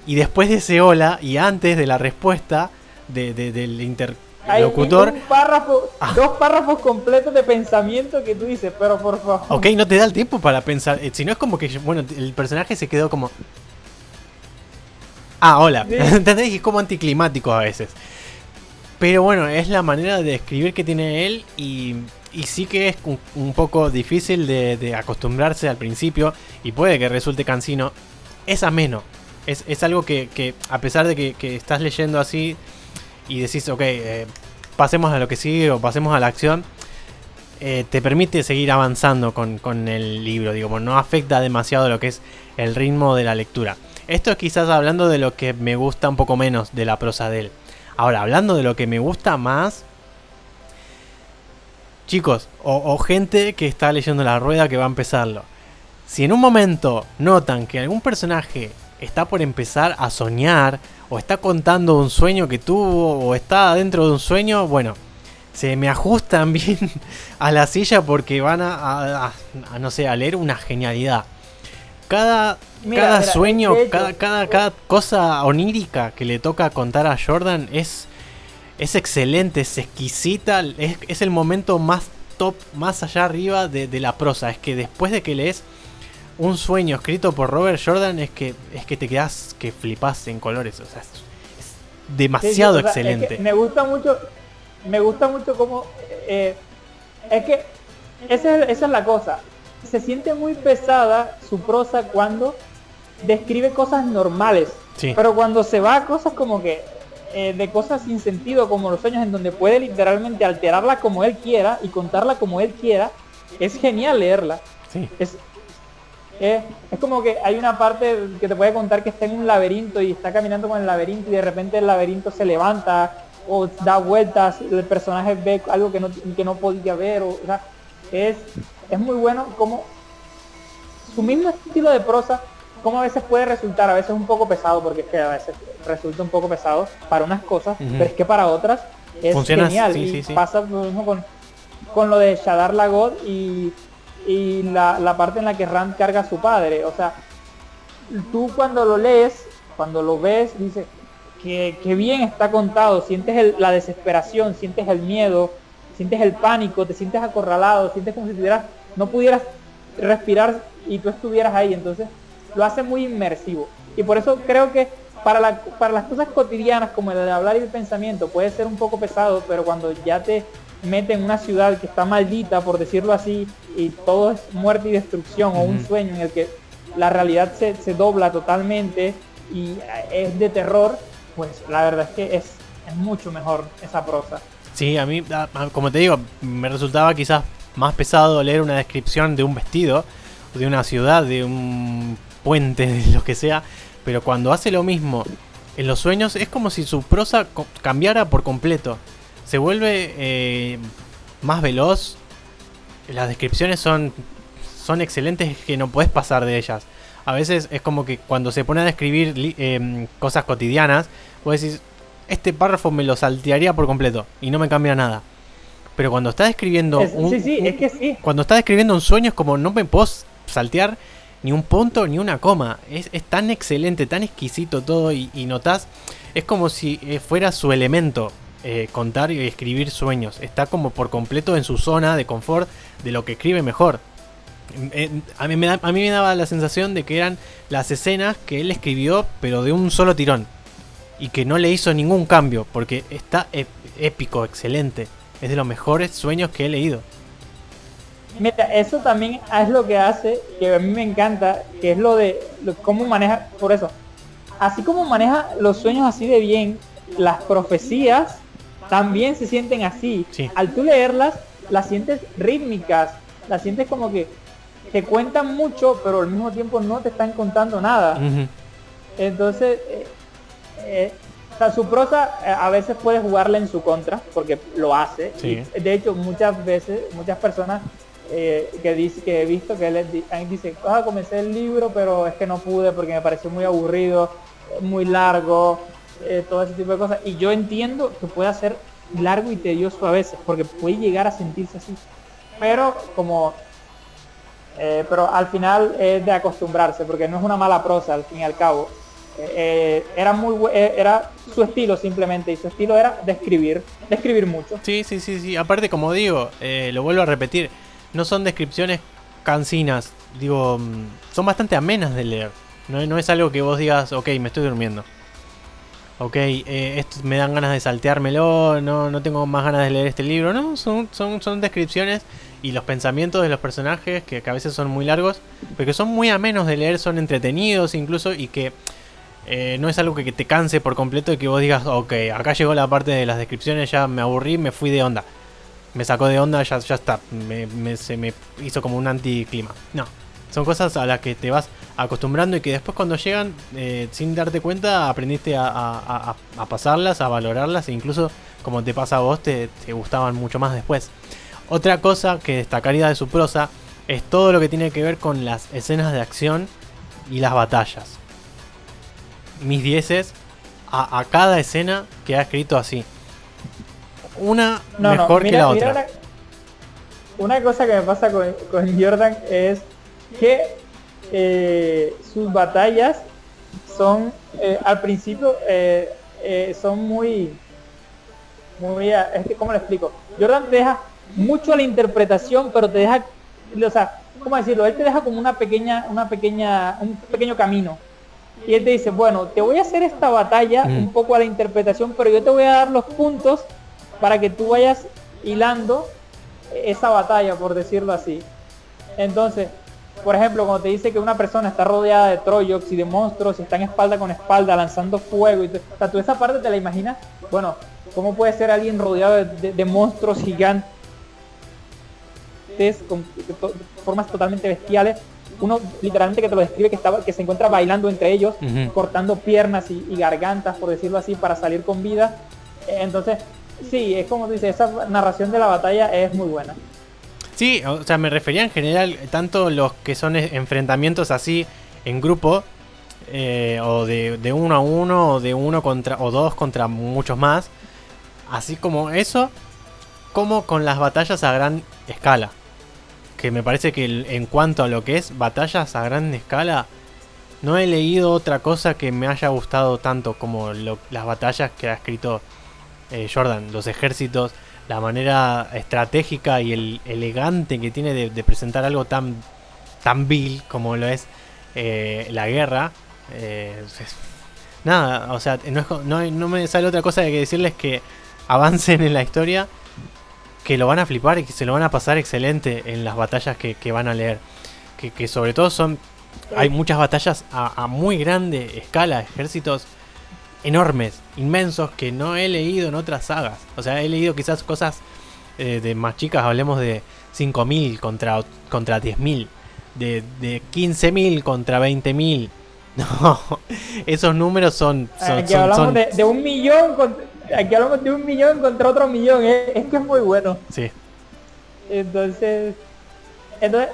Y después de ese hola, y antes de la respuesta del interlocutor... Hay un párrafo, 2 párrafos completos de pensamiento que tú dices, pero por favor... Ok, no te da el tiempo para pensar. Si no es como que, bueno, el personaje se quedó como... hola. Sí. ¿Entendés? Y es como anticlimático a veces. Pero bueno, es la manera de escribir que tiene él y sí que es un poco difícil de acostumbrarse al principio y puede que resulte cansino. Es ameno. Es algo que a pesar de que estás leyendo así y decís, ok, pasemos a lo que sigue o pasemos a la acción, te permite seguir avanzando con el libro. Digo, no afecta demasiado lo que es el ritmo de la lectura. Esto es quizás hablando de lo que me gusta un poco menos de la prosa de él. Ahora, hablando de lo que me gusta más, chicos, o gente que está leyendo La Rueda que va a empezarlo. Si en un momento notan que algún personaje está por empezar a soñar, o está contando un sueño que tuvo, o está dentro de un sueño, bueno, se me ajustan bien a la silla porque van no sé, a leer una genialidad. Cada sueño, cada cosa onírica que le toca contar a Jordan es excelente, es exquisita, es el momento más top, más allá arriba de la prosa. Es que después de que lees un sueño escrito por Robert Jordan, es que te quedas que flipas en colores. O sea, es demasiado excelente. Es que me gusta mucho cómo... es que esa es la cosa. Se siente muy pesada su prosa cuando describe cosas normales, sí. Pero cuando se va a cosas como que de cosas sin sentido, como los sueños, en donde puede literalmente alterarla como él quiera y contarla como él quiera, es genial leerla. Sí. Es como que hay una parte que te puede contar que está en un laberinto y está caminando con el laberinto y de repente el laberinto se levanta o da vueltas, el personaje ve algo que no podía ver, o sea, es muy bueno como su mismo estilo de prosa, como a veces puede resultar, a veces un poco pesado, porque es que a veces resulta un poco pesado para unas cosas, pero es que para otras es funciona, genial. sí. Pasa lo mismo con lo de Shadar Lagoth y la parte en la que Rand carga a su padre. O sea, tú cuando lo lees, cuando lo ves, dices que bien está contado, sientes la desesperación, sientes el miedo, sientes el pánico, te sientes acorralado, sientes como si no pudieras respirar y tú estuvieras ahí. Entonces lo hace muy inmersivo y por eso creo que para las cosas cotidianas como el de hablar y el pensamiento puede ser un poco pesado, pero cuando ya te mete en una ciudad que está maldita, por decirlo así, y todo es muerte y destrucción, o un sueño en el que la realidad se dobla totalmente y es de terror, pues la verdad es que es mucho mejor esa prosa. Sí, a mí, como te digo, me resultaba quizás más pesado leer una descripción de un vestido, de una ciudad, de un puente, de lo que sea, pero cuando hace lo mismo en los sueños es como si su prosa cambiara por completo. Se vuelve más veloz. Las descripciones son excelentes, que no puedes pasar de ellas. A veces es como que cuando se pone a describir cosas cotidianas, vos decís, este párrafo me lo saltearía por completo y no me cambia nada. Pero cuando está describiendo cuando está describiendo un sueño es como no me puedo saltear ni un punto ni una coma. Es tan excelente, tan exquisito todo y notás, es como si fuera su elemento. Contar y escribir sueños. Está como por completo en su zona de confort de lo que escribe mejor. A mí me daba la sensación de que eran las escenas que él escribió, pero de un solo tirón. Y que no le hizo ningún cambio, porque está épico, excelente. Es de los mejores sueños que he leído. Mira, eso también es lo que hace, que a mí me encanta, que es lo de cómo maneja, por eso. Así como maneja los sueños así de bien, las profecías también se sienten así. Sí. Al tú leerlas, las sientes rítmicas, las sientes como que te cuentan mucho, pero al mismo tiempo no te están contando nada. Uh-huh. Entonces, o sea, su prosa a veces puede jugarle en su contra, porque lo hace. Sí. Y, de hecho, muchas veces, muchas personas que he visto que dicen, comencé el libro, pero es que no pude porque me pareció muy aburrido, muy largo. Todo ese tipo de cosas, y yo entiendo que puede ser largo y tedioso a veces, porque puede llegar a sentirse así, pero pero al final es de acostumbrarse, porque no es una mala prosa al fin y al cabo. Era su estilo simplemente, y su estilo era describir mucho. Sí, aparte, como digo, lo vuelvo a repetir, no son descripciones cansinas, digo, son bastante amenas de leer, no es algo que vos digas, ok, me estoy durmiendo. Ok, esto me dan ganas de salteármelo, no tengo más ganas de leer este libro. No, son descripciones y los pensamientos de los personajes que a veces son muy largos, pero que son muy amenos de leer, son entretenidos incluso, y que no es algo que te canse por completo y que vos digas, ok, acá llegó la parte de las descripciones, ya me aburrí, me fui de onda. Me sacó de onda, ya está, se me hizo como un anticlima. No, son cosas a las que te vas acostumbrando y que después cuando llegan, sin darte cuenta, aprendiste a pasarlas, a valorarlas, e incluso, como te pasa a vos, te gustaban mucho más después. Otra cosa que destacaría de su prosa es todo lo que tiene que ver con las escenas de acción y las batallas. Mis dieces a cada escena que ha escrito así. Una mejor que la otra. Una cosa que me pasa con Jordan es que sus batallas son al principio son muy es que, ¿cómo le explico? Jordan te deja mucho a la interpretación, pero te deja, o sea, ¿cómo decirlo? Él te deja como un pequeño camino, y él te dice, bueno, te voy a hacer esta batalla un poco a la interpretación, pero yo te voy a dar los puntos para que tú vayas hilando esa batalla, por decirlo así. Entonces, por ejemplo, cuando te dice que una persona está rodeada de Trollocs y de monstruos y están espalda con espalda lanzando fuego, o sea, tú esa parte te la imaginas, bueno, ¿cómo puede ser alguien rodeado de monstruos gigantes con formas totalmente bestiales? Uno literalmente que te lo describe que se encuentra bailando entre ellos, cortando piernas y gargantas, por decirlo así, para salir con vida. Entonces, sí, es como dice, esa narración de la batalla es muy buena. Sí, o sea, me refería en general, tanto los que son enfrentamientos así en grupo, o de uno a uno, o de uno contra, o dos contra muchos más, así como eso, como con las batallas a gran escala. Que me parece que en cuanto a lo que es batallas a gran escala, no he leído otra cosa que me haya gustado tanto como las batallas que ha escrito Jordan, los ejércitos, la manera estratégica y el elegante que tiene de presentar algo tan vil como lo es la guerra. nada, o sea, no me sale otra cosa que decirles que avancen en la historia, que lo van a flipar y que se lo van a pasar excelente en las batallas que van a leer. Que sobre todo hay muchas batallas a muy grande escala, ejércitos enormes, inmensos, que no he leído en otras sagas. O sea, he leído quizás cosas de más chicas, hablemos de 5.000 contra 10.000, de 15.000 contra 20.000. No, esos números son aquí hablamos de 1 millón aquí hablamos de 1 millón contra otro millón, es que es muy bueno. Sí. Entonces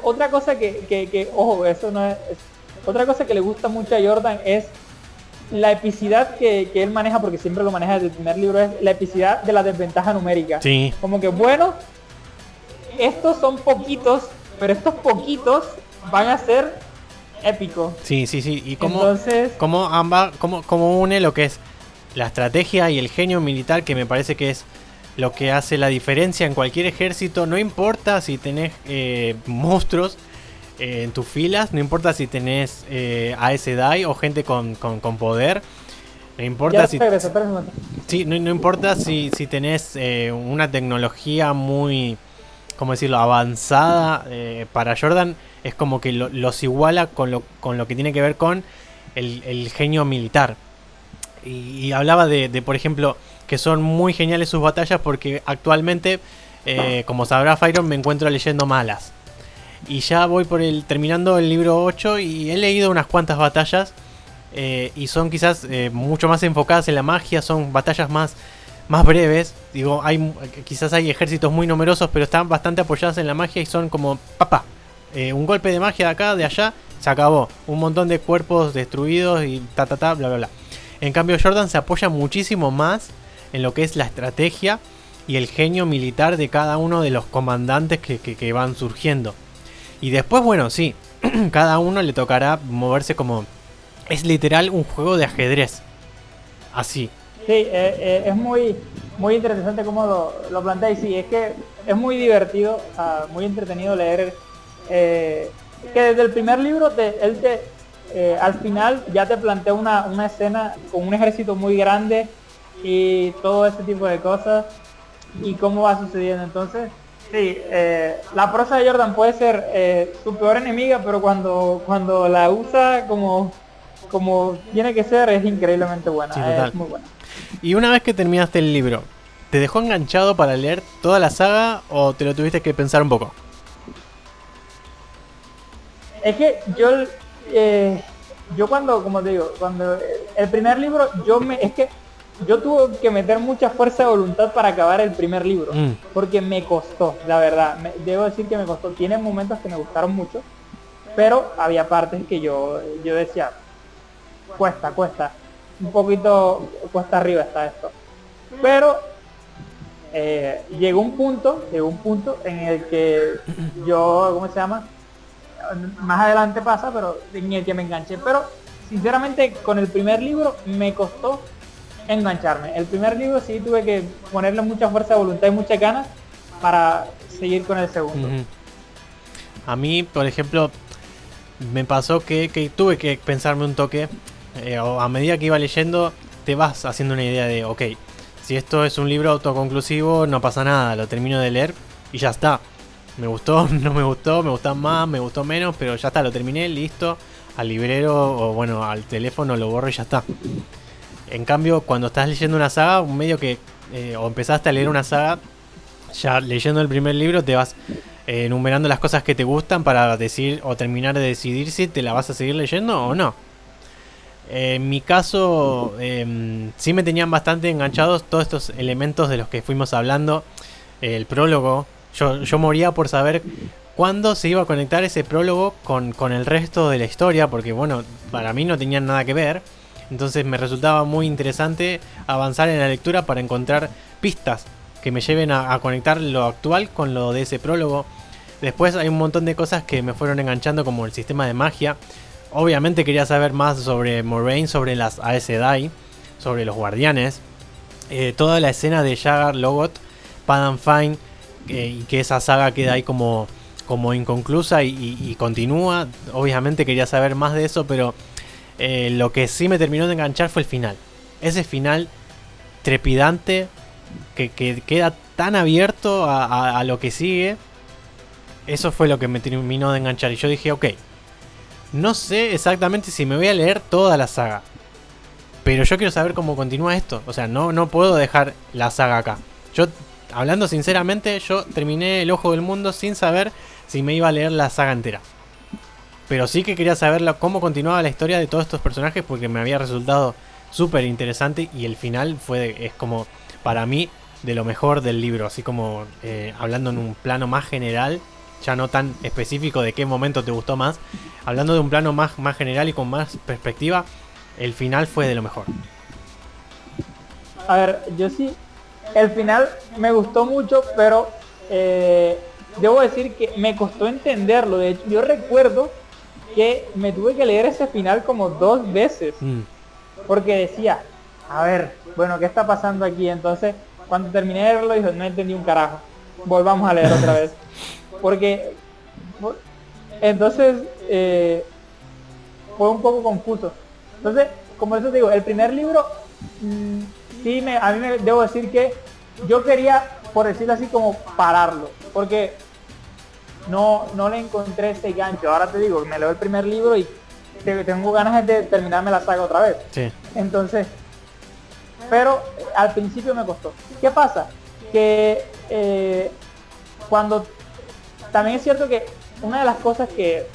otra cosa que ojo, eso no es otra cosa que le gusta mucho a Jordan es la epicidad que él maneja, porque siempre lo maneja desde el primer libro, es la epicidad de la desventaja numérica. Sí. Como que bueno, estos son poquitos, pero estos poquitos van a ser épicos. Sí. Y Entonces, cómo une lo que es la estrategia y el genio militar, que me parece que es lo que hace la diferencia en cualquier ejército. No importa si tenés monstruos en tus filas, no importa si tenés Aes Sedai o gente con poder, no importa no importa si tenés una tecnología muy, ¿cómo decirlo?, avanzada. Para Jordan es como que los iguala con lo que tiene que ver con el genio militar. Y hablaba de, por ejemplo, que son muy geniales sus batallas, porque actualmente, como sabrá Fyron, me encuentro leyendo Malas. Y ya voy terminando el libro 8 y he leído unas cuantas batallas, y son quizás mucho más enfocadas en la magia, son batallas más breves. Digo, quizás hay ejércitos muy numerosos, pero están bastante apoyadas en la magia y son como un golpe de magia de acá, de allá, se acabó. Un montón de cuerpos destruidos y bla bla bla. En cambio, Jordan se apoya muchísimo más en lo que es la estrategia y el genio militar de cada uno de los comandantes que van surgiendo. Y después, bueno, sí, cada uno le tocará moverse como... Es literal un juego de ajedrez. Así. Sí, es muy interesante cómo lo plantea. Y sí, es que es muy divertido, muy entretenido leer. Que desde el primer libro al final ya te plantea una escena con un ejército muy grande y todo ese tipo de cosas y cómo va sucediendo. Entonces, sí, la prosa de Jordan puede ser su peor enemiga, pero cuando la usa como tiene que ser, es increíblemente buena. Sí, total. Es muy buena. Y una vez que terminaste el libro, ¿te dejó enganchado para leer toda la saga o te lo tuviste que pensar un poco? Es que yo cuando, como te digo, cuando el primer libro, yo tuve que meter mucha fuerza de voluntad para acabar el primer libro, porque me costó, la verdad, debo decir que me costó. Tiene momentos que me gustaron mucho, pero había partes que yo decía, cuesta, un poquito cuesta arriba está esto. Pero llegó un punto en el que yo, ¿cómo se llama?, más adelante pasa, pero en el que me enganché. Pero sinceramente con el primer libro me costó engancharme. El primer libro sí tuve que ponerle mucha fuerza de voluntad y muchas ganas para seguir con el segundo. A mí, por ejemplo, me pasó que tuve que pensarme un toque. A medida que iba leyendo te vas haciendo una idea de, ok, si esto es un libro autoconclusivo, no pasa nada, lo termino de leer y ya está. Me gustó, no me gustó, me gustó más, me gustó menos, pero ya está, lo terminé, listo. Al librero o bueno, al teléfono lo borro y ya está. En cambio, cuando estás leyendo una saga, un medio que o empezaste a leer una saga, ya leyendo el primer libro te vas enumerando las cosas que te gustan para decir o terminar de decidir si te la vas a seguir leyendo o no. En mi caso, sí me tenían bastante enganchados todos estos elementos de los que fuimos hablando. El prólogo, yo moría por saber cuándo se iba a conectar ese prólogo con el resto de la historia, porque bueno, para mí no tenían nada que ver. Entonces me resultaba muy interesante avanzar en la lectura para encontrar pistas que me lleven a conectar lo actual con lo de ese prólogo. Después hay un montón de cosas que me fueron enganchando, como el sistema de magia. Obviamente quería saber más sobre Moraine, sobre las Aes Sedai, sobre los guardianes. Toda la escena de Jaggar, Logoth, Padan Fain, y que esa saga queda ahí como inconclusa y continúa. Obviamente quería saber más de eso, pero Lo que sí me terminó de enganchar fue el final. Ese final trepidante que queda tan abierto a lo que sigue. Eso fue lo que me terminó de enganchar. Y yo dije, ok, no sé exactamente si me voy a leer toda la saga, pero yo quiero saber cómo continúa esto. O sea, no puedo dejar la saga acá. Yo, hablando sinceramente, yo terminé El Ojo del Mundo sin saber si me iba a leer la saga entera. Pero sí que quería saber cómo continuaba la historia de todos estos personajes, porque me había resultado súper interesante. Y el final es como, para mí, de lo mejor del libro. Así como hablando en un plano más general, ya no tan específico de qué momento te gustó más. Hablando de un plano más general y con más perspectiva, el final fue de lo mejor. A ver, yo sí, el final me gustó mucho, pero debo decir que me costó entenderlo. De hecho, yo recuerdo que me tuve que leer ese final como 2 veces, porque decía, a ver, bueno, ¿qué está pasando aquí? Entonces, cuando terminé de leerlo, dije, no entendí un carajo, volvamos a leer otra vez, porque entonces fue un poco confuso. Entonces, como eso te digo, el primer libro, sí, a mí me debo decir que yo quería, por decirlo así, como pararlo, porque no le encontré ese gancho. Ahora te digo, me leo el primer libro y tengo ganas de terminarme la saga otra vez. Sí. Entonces, pero al principio me costó. ¿Qué pasa? Que cuando también es cierto que una de las cosas que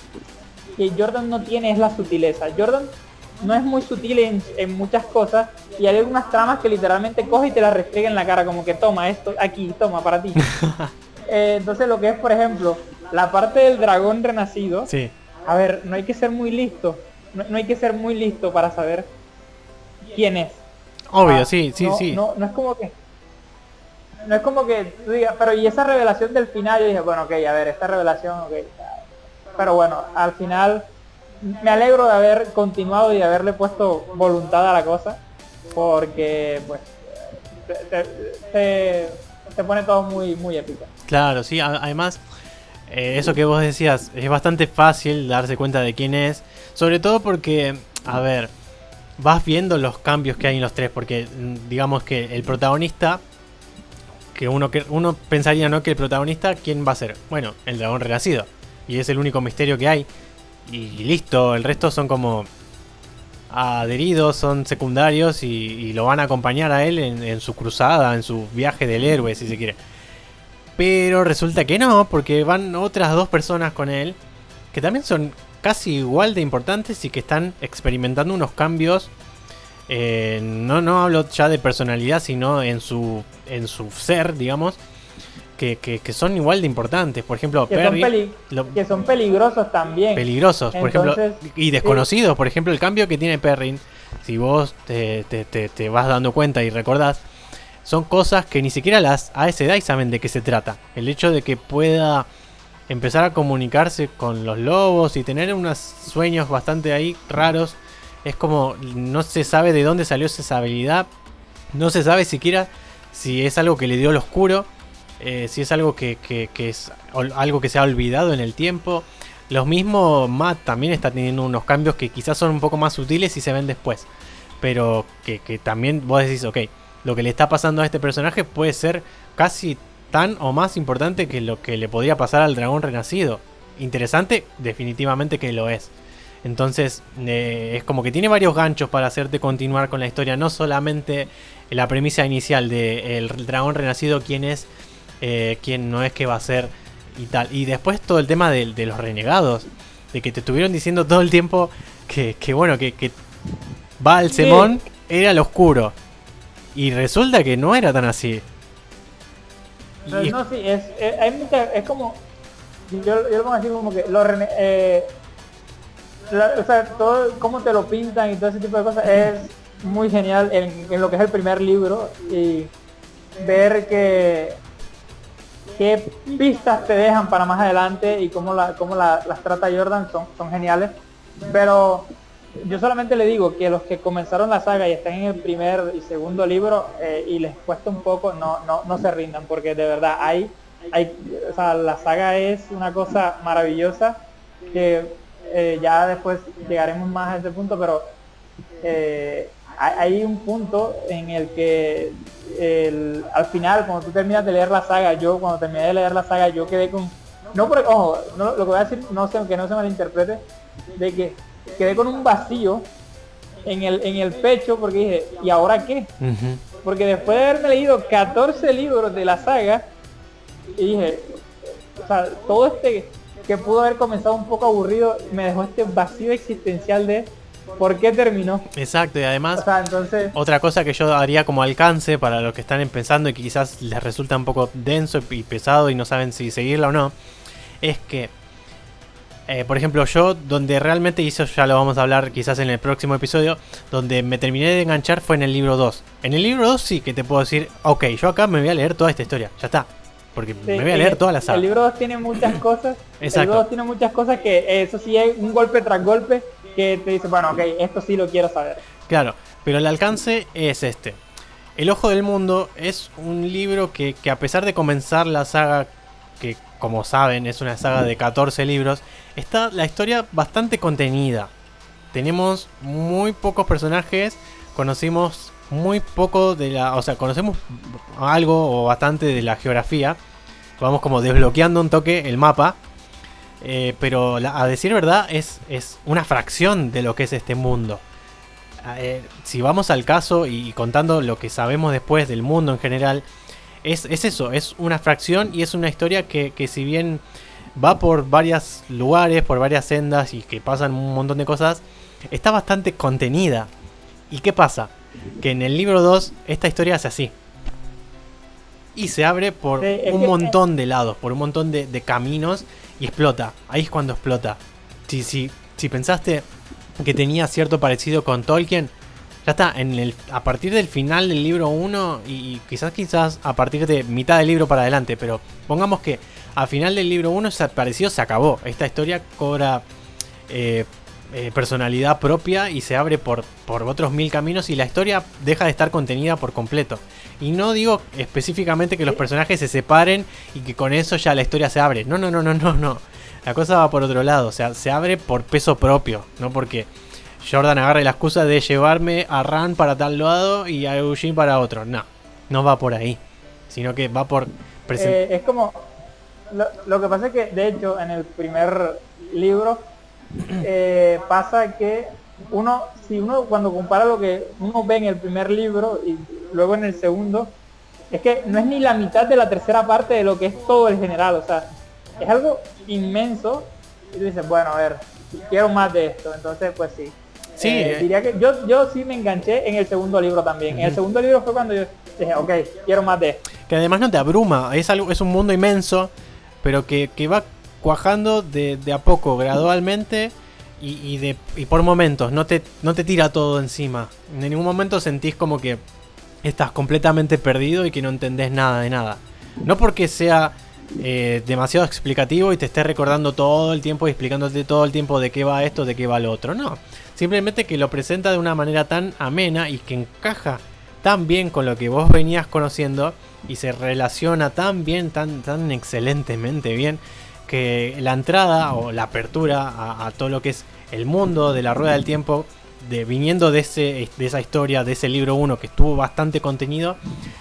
Jordan no tiene es la sutileza. Jordan no es muy sutil en muchas cosas, y hay algunas tramas que literalmente coge y te las restriega en la cara, como que toma esto aquí, toma para ti. Entonces lo que es, por ejemplo, la parte del dragón renacido, Sí. A ver, no hay que ser muy listo, no hay que ser muy listo para saber quién es. Obvio, sí. No es como que tú digas, pero y esa revelación del final, yo dije, bueno, ok, a ver, esta revelación, ok. Pero bueno, al final me alegro de haber continuado y de haberle puesto voluntad a la cosa, porque pues te pone todo muy, muy épico. Claro, sí, además, eso que vos decías, es bastante fácil darse cuenta de quién es, sobre todo porque, a ver, vas viendo los cambios que hay en los tres, porque digamos que el protagonista, que uno pensaría, ¿no?, que el protagonista, ¿quién va a ser? Bueno, el dragón renacido, y es el único misterio que hay, y listo, el resto son como adheridos, son secundarios y lo van a acompañar a él en su cruzada, en su viaje del héroe, si se quiere. Pero resulta que no, porque van otras 2 personas con él, que también son casi igual de importantes y que están experimentando unos cambios. No hablo ya de personalidad, sino en su ser, digamos, que son igual de importantes. Por ejemplo, que Perry, que son peligrosos también. Peligrosos, por Entonces, ejemplo, y desconocidos. Sí. Por ejemplo, el cambio que tiene Perry, si vos te vas dando cuenta y recordás, son cosas que ni siquiera las Aes Sedai saben de qué se trata. El hecho de que pueda empezar a comunicarse con los lobos y tener unos sueños bastante ahí raros, es como, no se sabe de dónde salió esa habilidad, no se sabe siquiera si es algo que le dio el oscuro, si es algo que es algo que se ha olvidado en el tiempo. Lo mismo Matt también está teniendo unos cambios que quizás son un poco más sutiles y se ven después, pero que también vos decís, ok, lo que le está pasando a este personaje puede ser casi tan o más importante que lo que le podría pasar al dragón renacido. Interesante, definitivamente que lo es. Entonces es como que tiene varios ganchos para hacerte continuar con la historia. No solamente la premisa inicial de el dragón renacido, quién es, quién no es, qué va a ser y tal. Y después todo el tema de los renegados. De que te estuvieron diciendo todo el tiempo que bueno, que Balsemón era el oscuro. Y resulta que no era tan así. Pero no, sí, hay mucha, es como, yo lo pongo así como que o sea, todo cómo te lo pintan y todo ese tipo de cosas es muy genial en lo que es el primer libro, y ver qué pistas te dejan para más adelante y cómo las trata Jordan son geniales. Pero yo solamente le digo que los que comenzaron la saga y están en el primer y segundo libro y les cuesta un poco, no se rindan, porque de verdad o sea, la saga es una cosa maravillosa que ya después llegaremos más a ese punto, pero hay un punto en el que al final, cuando tú terminas de leer la saga, yo cuando terminé de leer la saga, yo quedé con... No, porque, ojo, no, lo que voy a decir, no sé, que no se malinterprete, de que quedé con un vacío en el pecho, porque dije, ¿y ahora qué? Ujú. Porque después de haberme leído 14 libros de la saga, y dije, o sea, todo este que pudo haber comenzado un poco aburrido, me dejó este vacío existencial de por qué terminó. Exacto, y además O sea, entonces, otra cosa que yo haría como alcance para los que están empezando y que quizás les resulta un poco denso y pesado y no saben si seguirla o no, es que, por ejemplo, yo donde realmente, y eso ya lo vamos a hablar quizás en el próximo episodio, donde me terminé de enganchar fue en el libro 2. En el libro 2 sí que te puedo decir, ok, yo acá me voy a leer toda esta historia, ya está. Porque sí, me voy a leer toda la saga. El libro 2 tiene muchas cosas. Exacto. El libro 2 tiene muchas cosas que eso sí es un golpe tras golpe que te dice, bueno, ok, esto sí lo quiero saber. Claro, pero el alcance es este. El Ojo del Mundo es un libro que a pesar de comenzar la saga, que como saben es una saga de 14 libros, está la historia bastante contenida. Tenemos muy pocos personajes, conocimos muy poco de la... O sea, conocemos algo o bastante de la geografía. Vamos como desbloqueando un toque el mapa. Pero a decir verdad es una fracción de lo que es este mundo. Si vamos al caso y contando lo que sabemos después del mundo en general, es eso, es una fracción y es una historia que si bien va por varios lugares, por varias sendas y que pasan un montón de cosas, está bastante contenida. ¿Y qué pasa? Que en el libro 2 esta historia hace así. Y se abre por un montón de lados, por un montón de caminos y explota. Ahí es cuando explota. Si pensaste que tenía cierto parecido con Tolkien, ya está, a partir del final del libro 1 y quizás a partir de mitad del libro para adelante, pero pongamos que al final del libro 1 ese parecido se acabó. Esta historia cobra personalidad propia y se abre por otros 1000 caminos y la historia deja de estar contenida por completo. Y no digo específicamente que los personajes se separen y que con eso ya la historia se abre. No. La cosa va por otro lado, o sea, se abre por peso propio, no porque Jordan agarre la excusa de llevarme a Ran para tal lado y a Eugene para otro. No va por ahí, sino que va por... es como... Lo que pasa es que, de hecho, en el primer libro pasa que si uno cuando compara lo que uno ve en el primer libro y luego en el segundo, es que no es ni la mitad de la tercera parte de lo que es todo el general, o sea, es algo inmenso y tú dices, bueno, a ver, quiero más de esto, entonces pues sí. Sí, diría que yo sí me enganché en el segundo libro también. En el segundo libro fue cuando yo dije, ok, quiero más de esto. Que además no te abruma, es un mundo inmenso, pero que va cuajando de a poco, gradualmente y por momentos, no te tira todo encima. En ningún momento sentís como que estás completamente perdido y que no entendés nada de nada. No porque sea demasiado explicativo y te esté recordando todo el tiempo y explicándote todo el tiempo de qué va esto, de qué va lo otro, no. Simplemente que lo presenta de una manera tan amena y que encaja tan bien con lo que vos venías conociendo y se relaciona tan bien, tan excelentemente bien, que la entrada o la apertura a todo lo que es el mundo de la Rueda del Tiempo, viniendo de esa historia, de ese libro 1 que estuvo bastante contenido,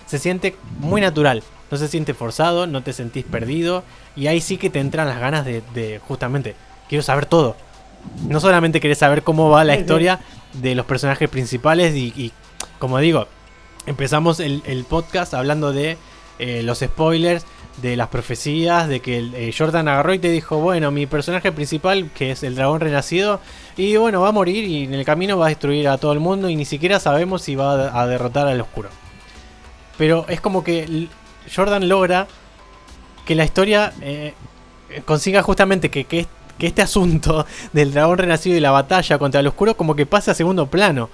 se siente muy natural, no se siente forzado, no te sentís perdido y ahí sí que te entran las ganas de justamente, quiero saber todo. No solamente querés saber cómo va la historia de los personajes principales y como digo, empezamos el podcast hablando de los spoilers, de las profecías, de que Jordan agarró y te dijo, bueno, mi personaje principal, que es el dragón renacido, y bueno, va a morir y en el camino va a destruir a todo el mundo y ni siquiera sabemos si va a derrotar al oscuro. Pero es como que Jordan logra que la historia consiga justamente que este asunto del dragón renacido y la batalla contra el oscuro como que pase a segundo plano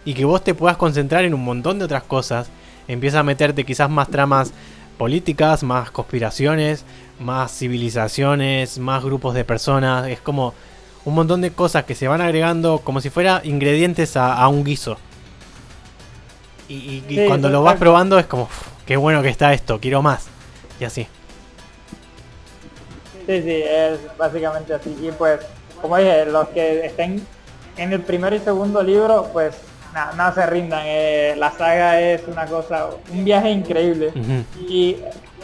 y que vos te puedas concentrar en un montón de otras cosas. Empieza a meterte quizás más tramas políticas, más conspiraciones, más civilizaciones, más grupos de personas. Es como un montón de cosas que se van agregando como si fuera ingredientes a un guiso. Y sí, cuando lo vas probando es como, qué bueno que está esto, quiero más. Y así. Sí, es básicamente así. Y pues, como dije, los que estén en el primero y segundo libro, pues no se rindan. La saga es una cosa, un viaje increíble. Y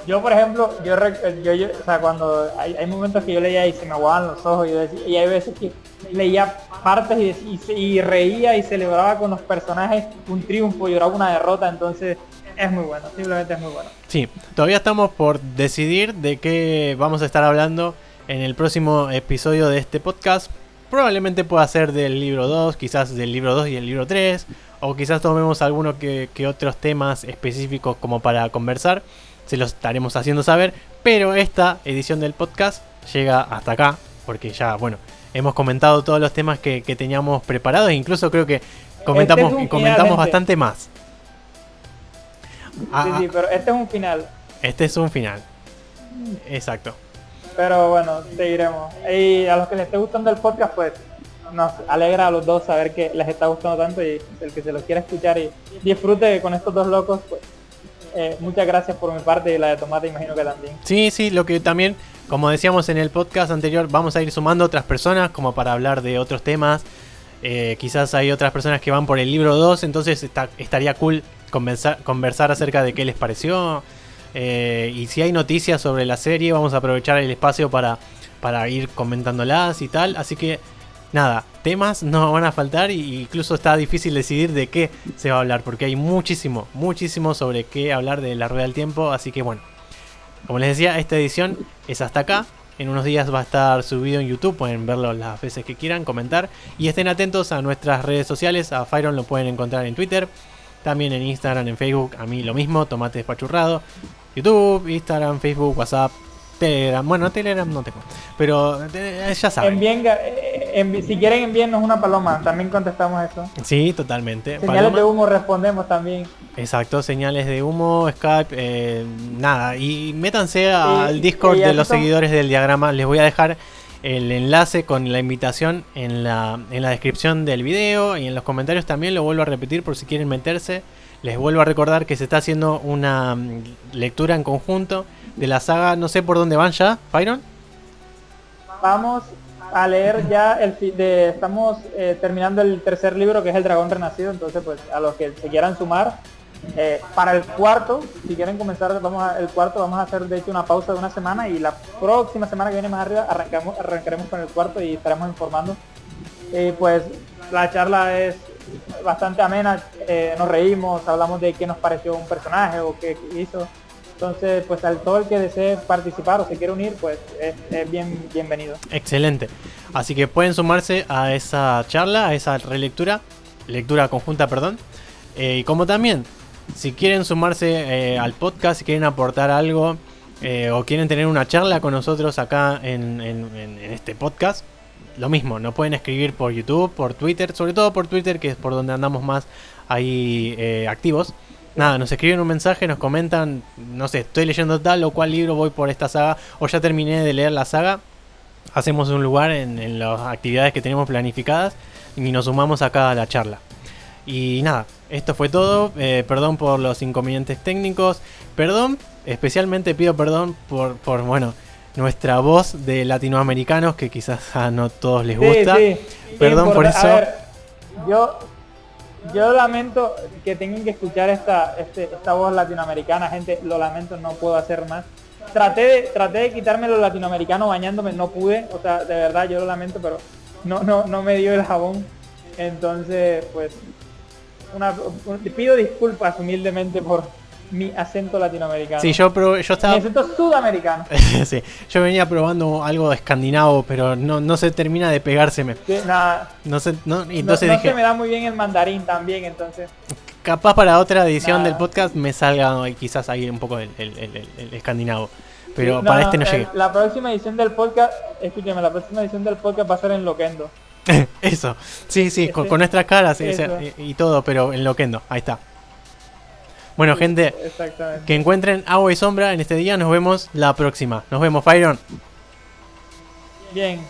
yo, por ejemplo, o sea, cuando hay momentos que yo leía y se me aguaban los ojos y hay veces que leía partes y reía y celebraba con los personajes un triunfo, lloraba una derrota, entonces es muy bueno, simplemente es muy bueno. Sí, todavía estamos por decidir de qué vamos a estar hablando en el próximo episodio de este podcast. Probablemente pueda ser del libro 2, quizás del libro 2 y el libro 3, o quizás tomemos algunos que otros temas específicos como para conversar. Se los estaremos haciendo saber, pero esta edición del podcast llega hasta acá, porque ya, bueno, hemos comentado todos los temas que teníamos preparados, e incluso creo que comentamos bastante más. Sí, pero este es un final. Este es un final. Exacto. Pero bueno, seguiremos. Y a los que les esté gustando el podcast, pues nos alegra a los dos saber que les está gustando tanto, y el que se los quiera escuchar y disfrute con estos dos locos, pues muchas gracias por mi parte, y la de Tomate imagino que también. Sí, lo que también, como decíamos en el podcast anterior, vamos a ir sumando otras personas como para hablar de otros temas. Quizás hay otras personas que van por el libro 2, entonces estaría cool conversar acerca de qué les pareció. Y si hay noticias sobre la serie, vamos a aprovechar el espacio para ir comentándolas y tal. Así que nada, temas no van a faltar, y incluso está difícil decidir de qué se va a hablar, porque hay muchísimo sobre qué hablar de la Rueda del Tiempo. Así que bueno, como les decía, esta edición es hasta acá. En unos días va a estar subido en YouTube, pueden verlo las veces que quieran, comentar, y estén atentos a nuestras redes sociales. A Fyron lo pueden encontrar en Twitter, también en Instagram, en Facebook, a mí lo mismo, Tomate Despachurrado. YouTube, Instagram, Facebook, WhatsApp, Telegram. Bueno, Telegram no tengo, pero ya saben. Si quieren envíennos una paloma, también contestamos eso. Sí, totalmente. Señales de humo respondemos también. Exacto, señales de humo, Skype, nada. Y métanse al Discord de los seguidores del diagrama. Les voy a dejar el enlace con la invitación en la descripción del video, y en los comentarios también lo vuelvo a repetir por si quieren meterse. Les vuelvo a recordar que se está haciendo una lectura en conjunto de la saga. No sé por dónde van ya, Fyron. Vamos a leer ya estamos terminando el tercer libro, que es El Dragón Renacido. Entonces, pues a los que se quieran sumar, para el cuarto, si quieren comenzar vamos a hacer de hecho una pausa de una semana, y la próxima semana que viene más arriba arrancaremos con el cuarto y estaremos informando. Pues la charla es bastante amena, nos reímos, hablamos de qué nos pareció un personaje o qué hizo. Entonces, pues todo el que desee participar o se quiere unir, pues es bienvenido. Excelente. Así que pueden sumarse a esa charla, a esa lectura conjunta, perdón. Y como también, si quieren sumarse al podcast, si quieren aportar algo, o quieren tener una charla con nosotros acá en este podcast, lo mismo, nos pueden escribir por YouTube, por Twitter, sobre todo por Twitter, que es por donde andamos más ahí activos. Nada, nos escriben un mensaje, nos comentan, no sé, estoy leyendo tal o cual libro, voy por esta saga, o ya terminé de leer la saga. Hacemos un lugar en las actividades que tenemos planificadas y nos sumamos acá a la charla. Y nada, esto fue todo. Perdón por los inconvenientes técnicos. Perdón, especialmente pido perdón por bueno, nuestra voz de latinoamericanos, que quizás a no todos les gusta. Sí. Perdón por eso. A ver, yo lamento que tengan que escuchar esta voz latinoamericana, gente, lo lamento, no puedo hacer más. Traté de quitarme lo latinoamericano bañándome, no pude, o sea, de verdad yo lo lamento, pero no me dio el jabón. Entonces, pues pido disculpas humildemente por mi acento latinoamericano. Sí, yo estaba... Mi acento sudamericano. Sí, yo venía probando algo escandinavo, pero no se termina de pegárseme. Sí, nada. Entonces dije... se me da muy bien el mandarín también, entonces... Capaz para otra edición del podcast me salga quizás ahí un poco el escandinavo. Pero sí, para este no llegué. La próxima edición del podcast, escúchame, va a ser en Loquendo. Eso, sí, con nuestras caras y todo, pero en Loquendo, ahí está. Bueno, sí, gente, que encuentren agua y sombra en este día. Nos vemos la próxima. Nos vemos, Fyron. Bien.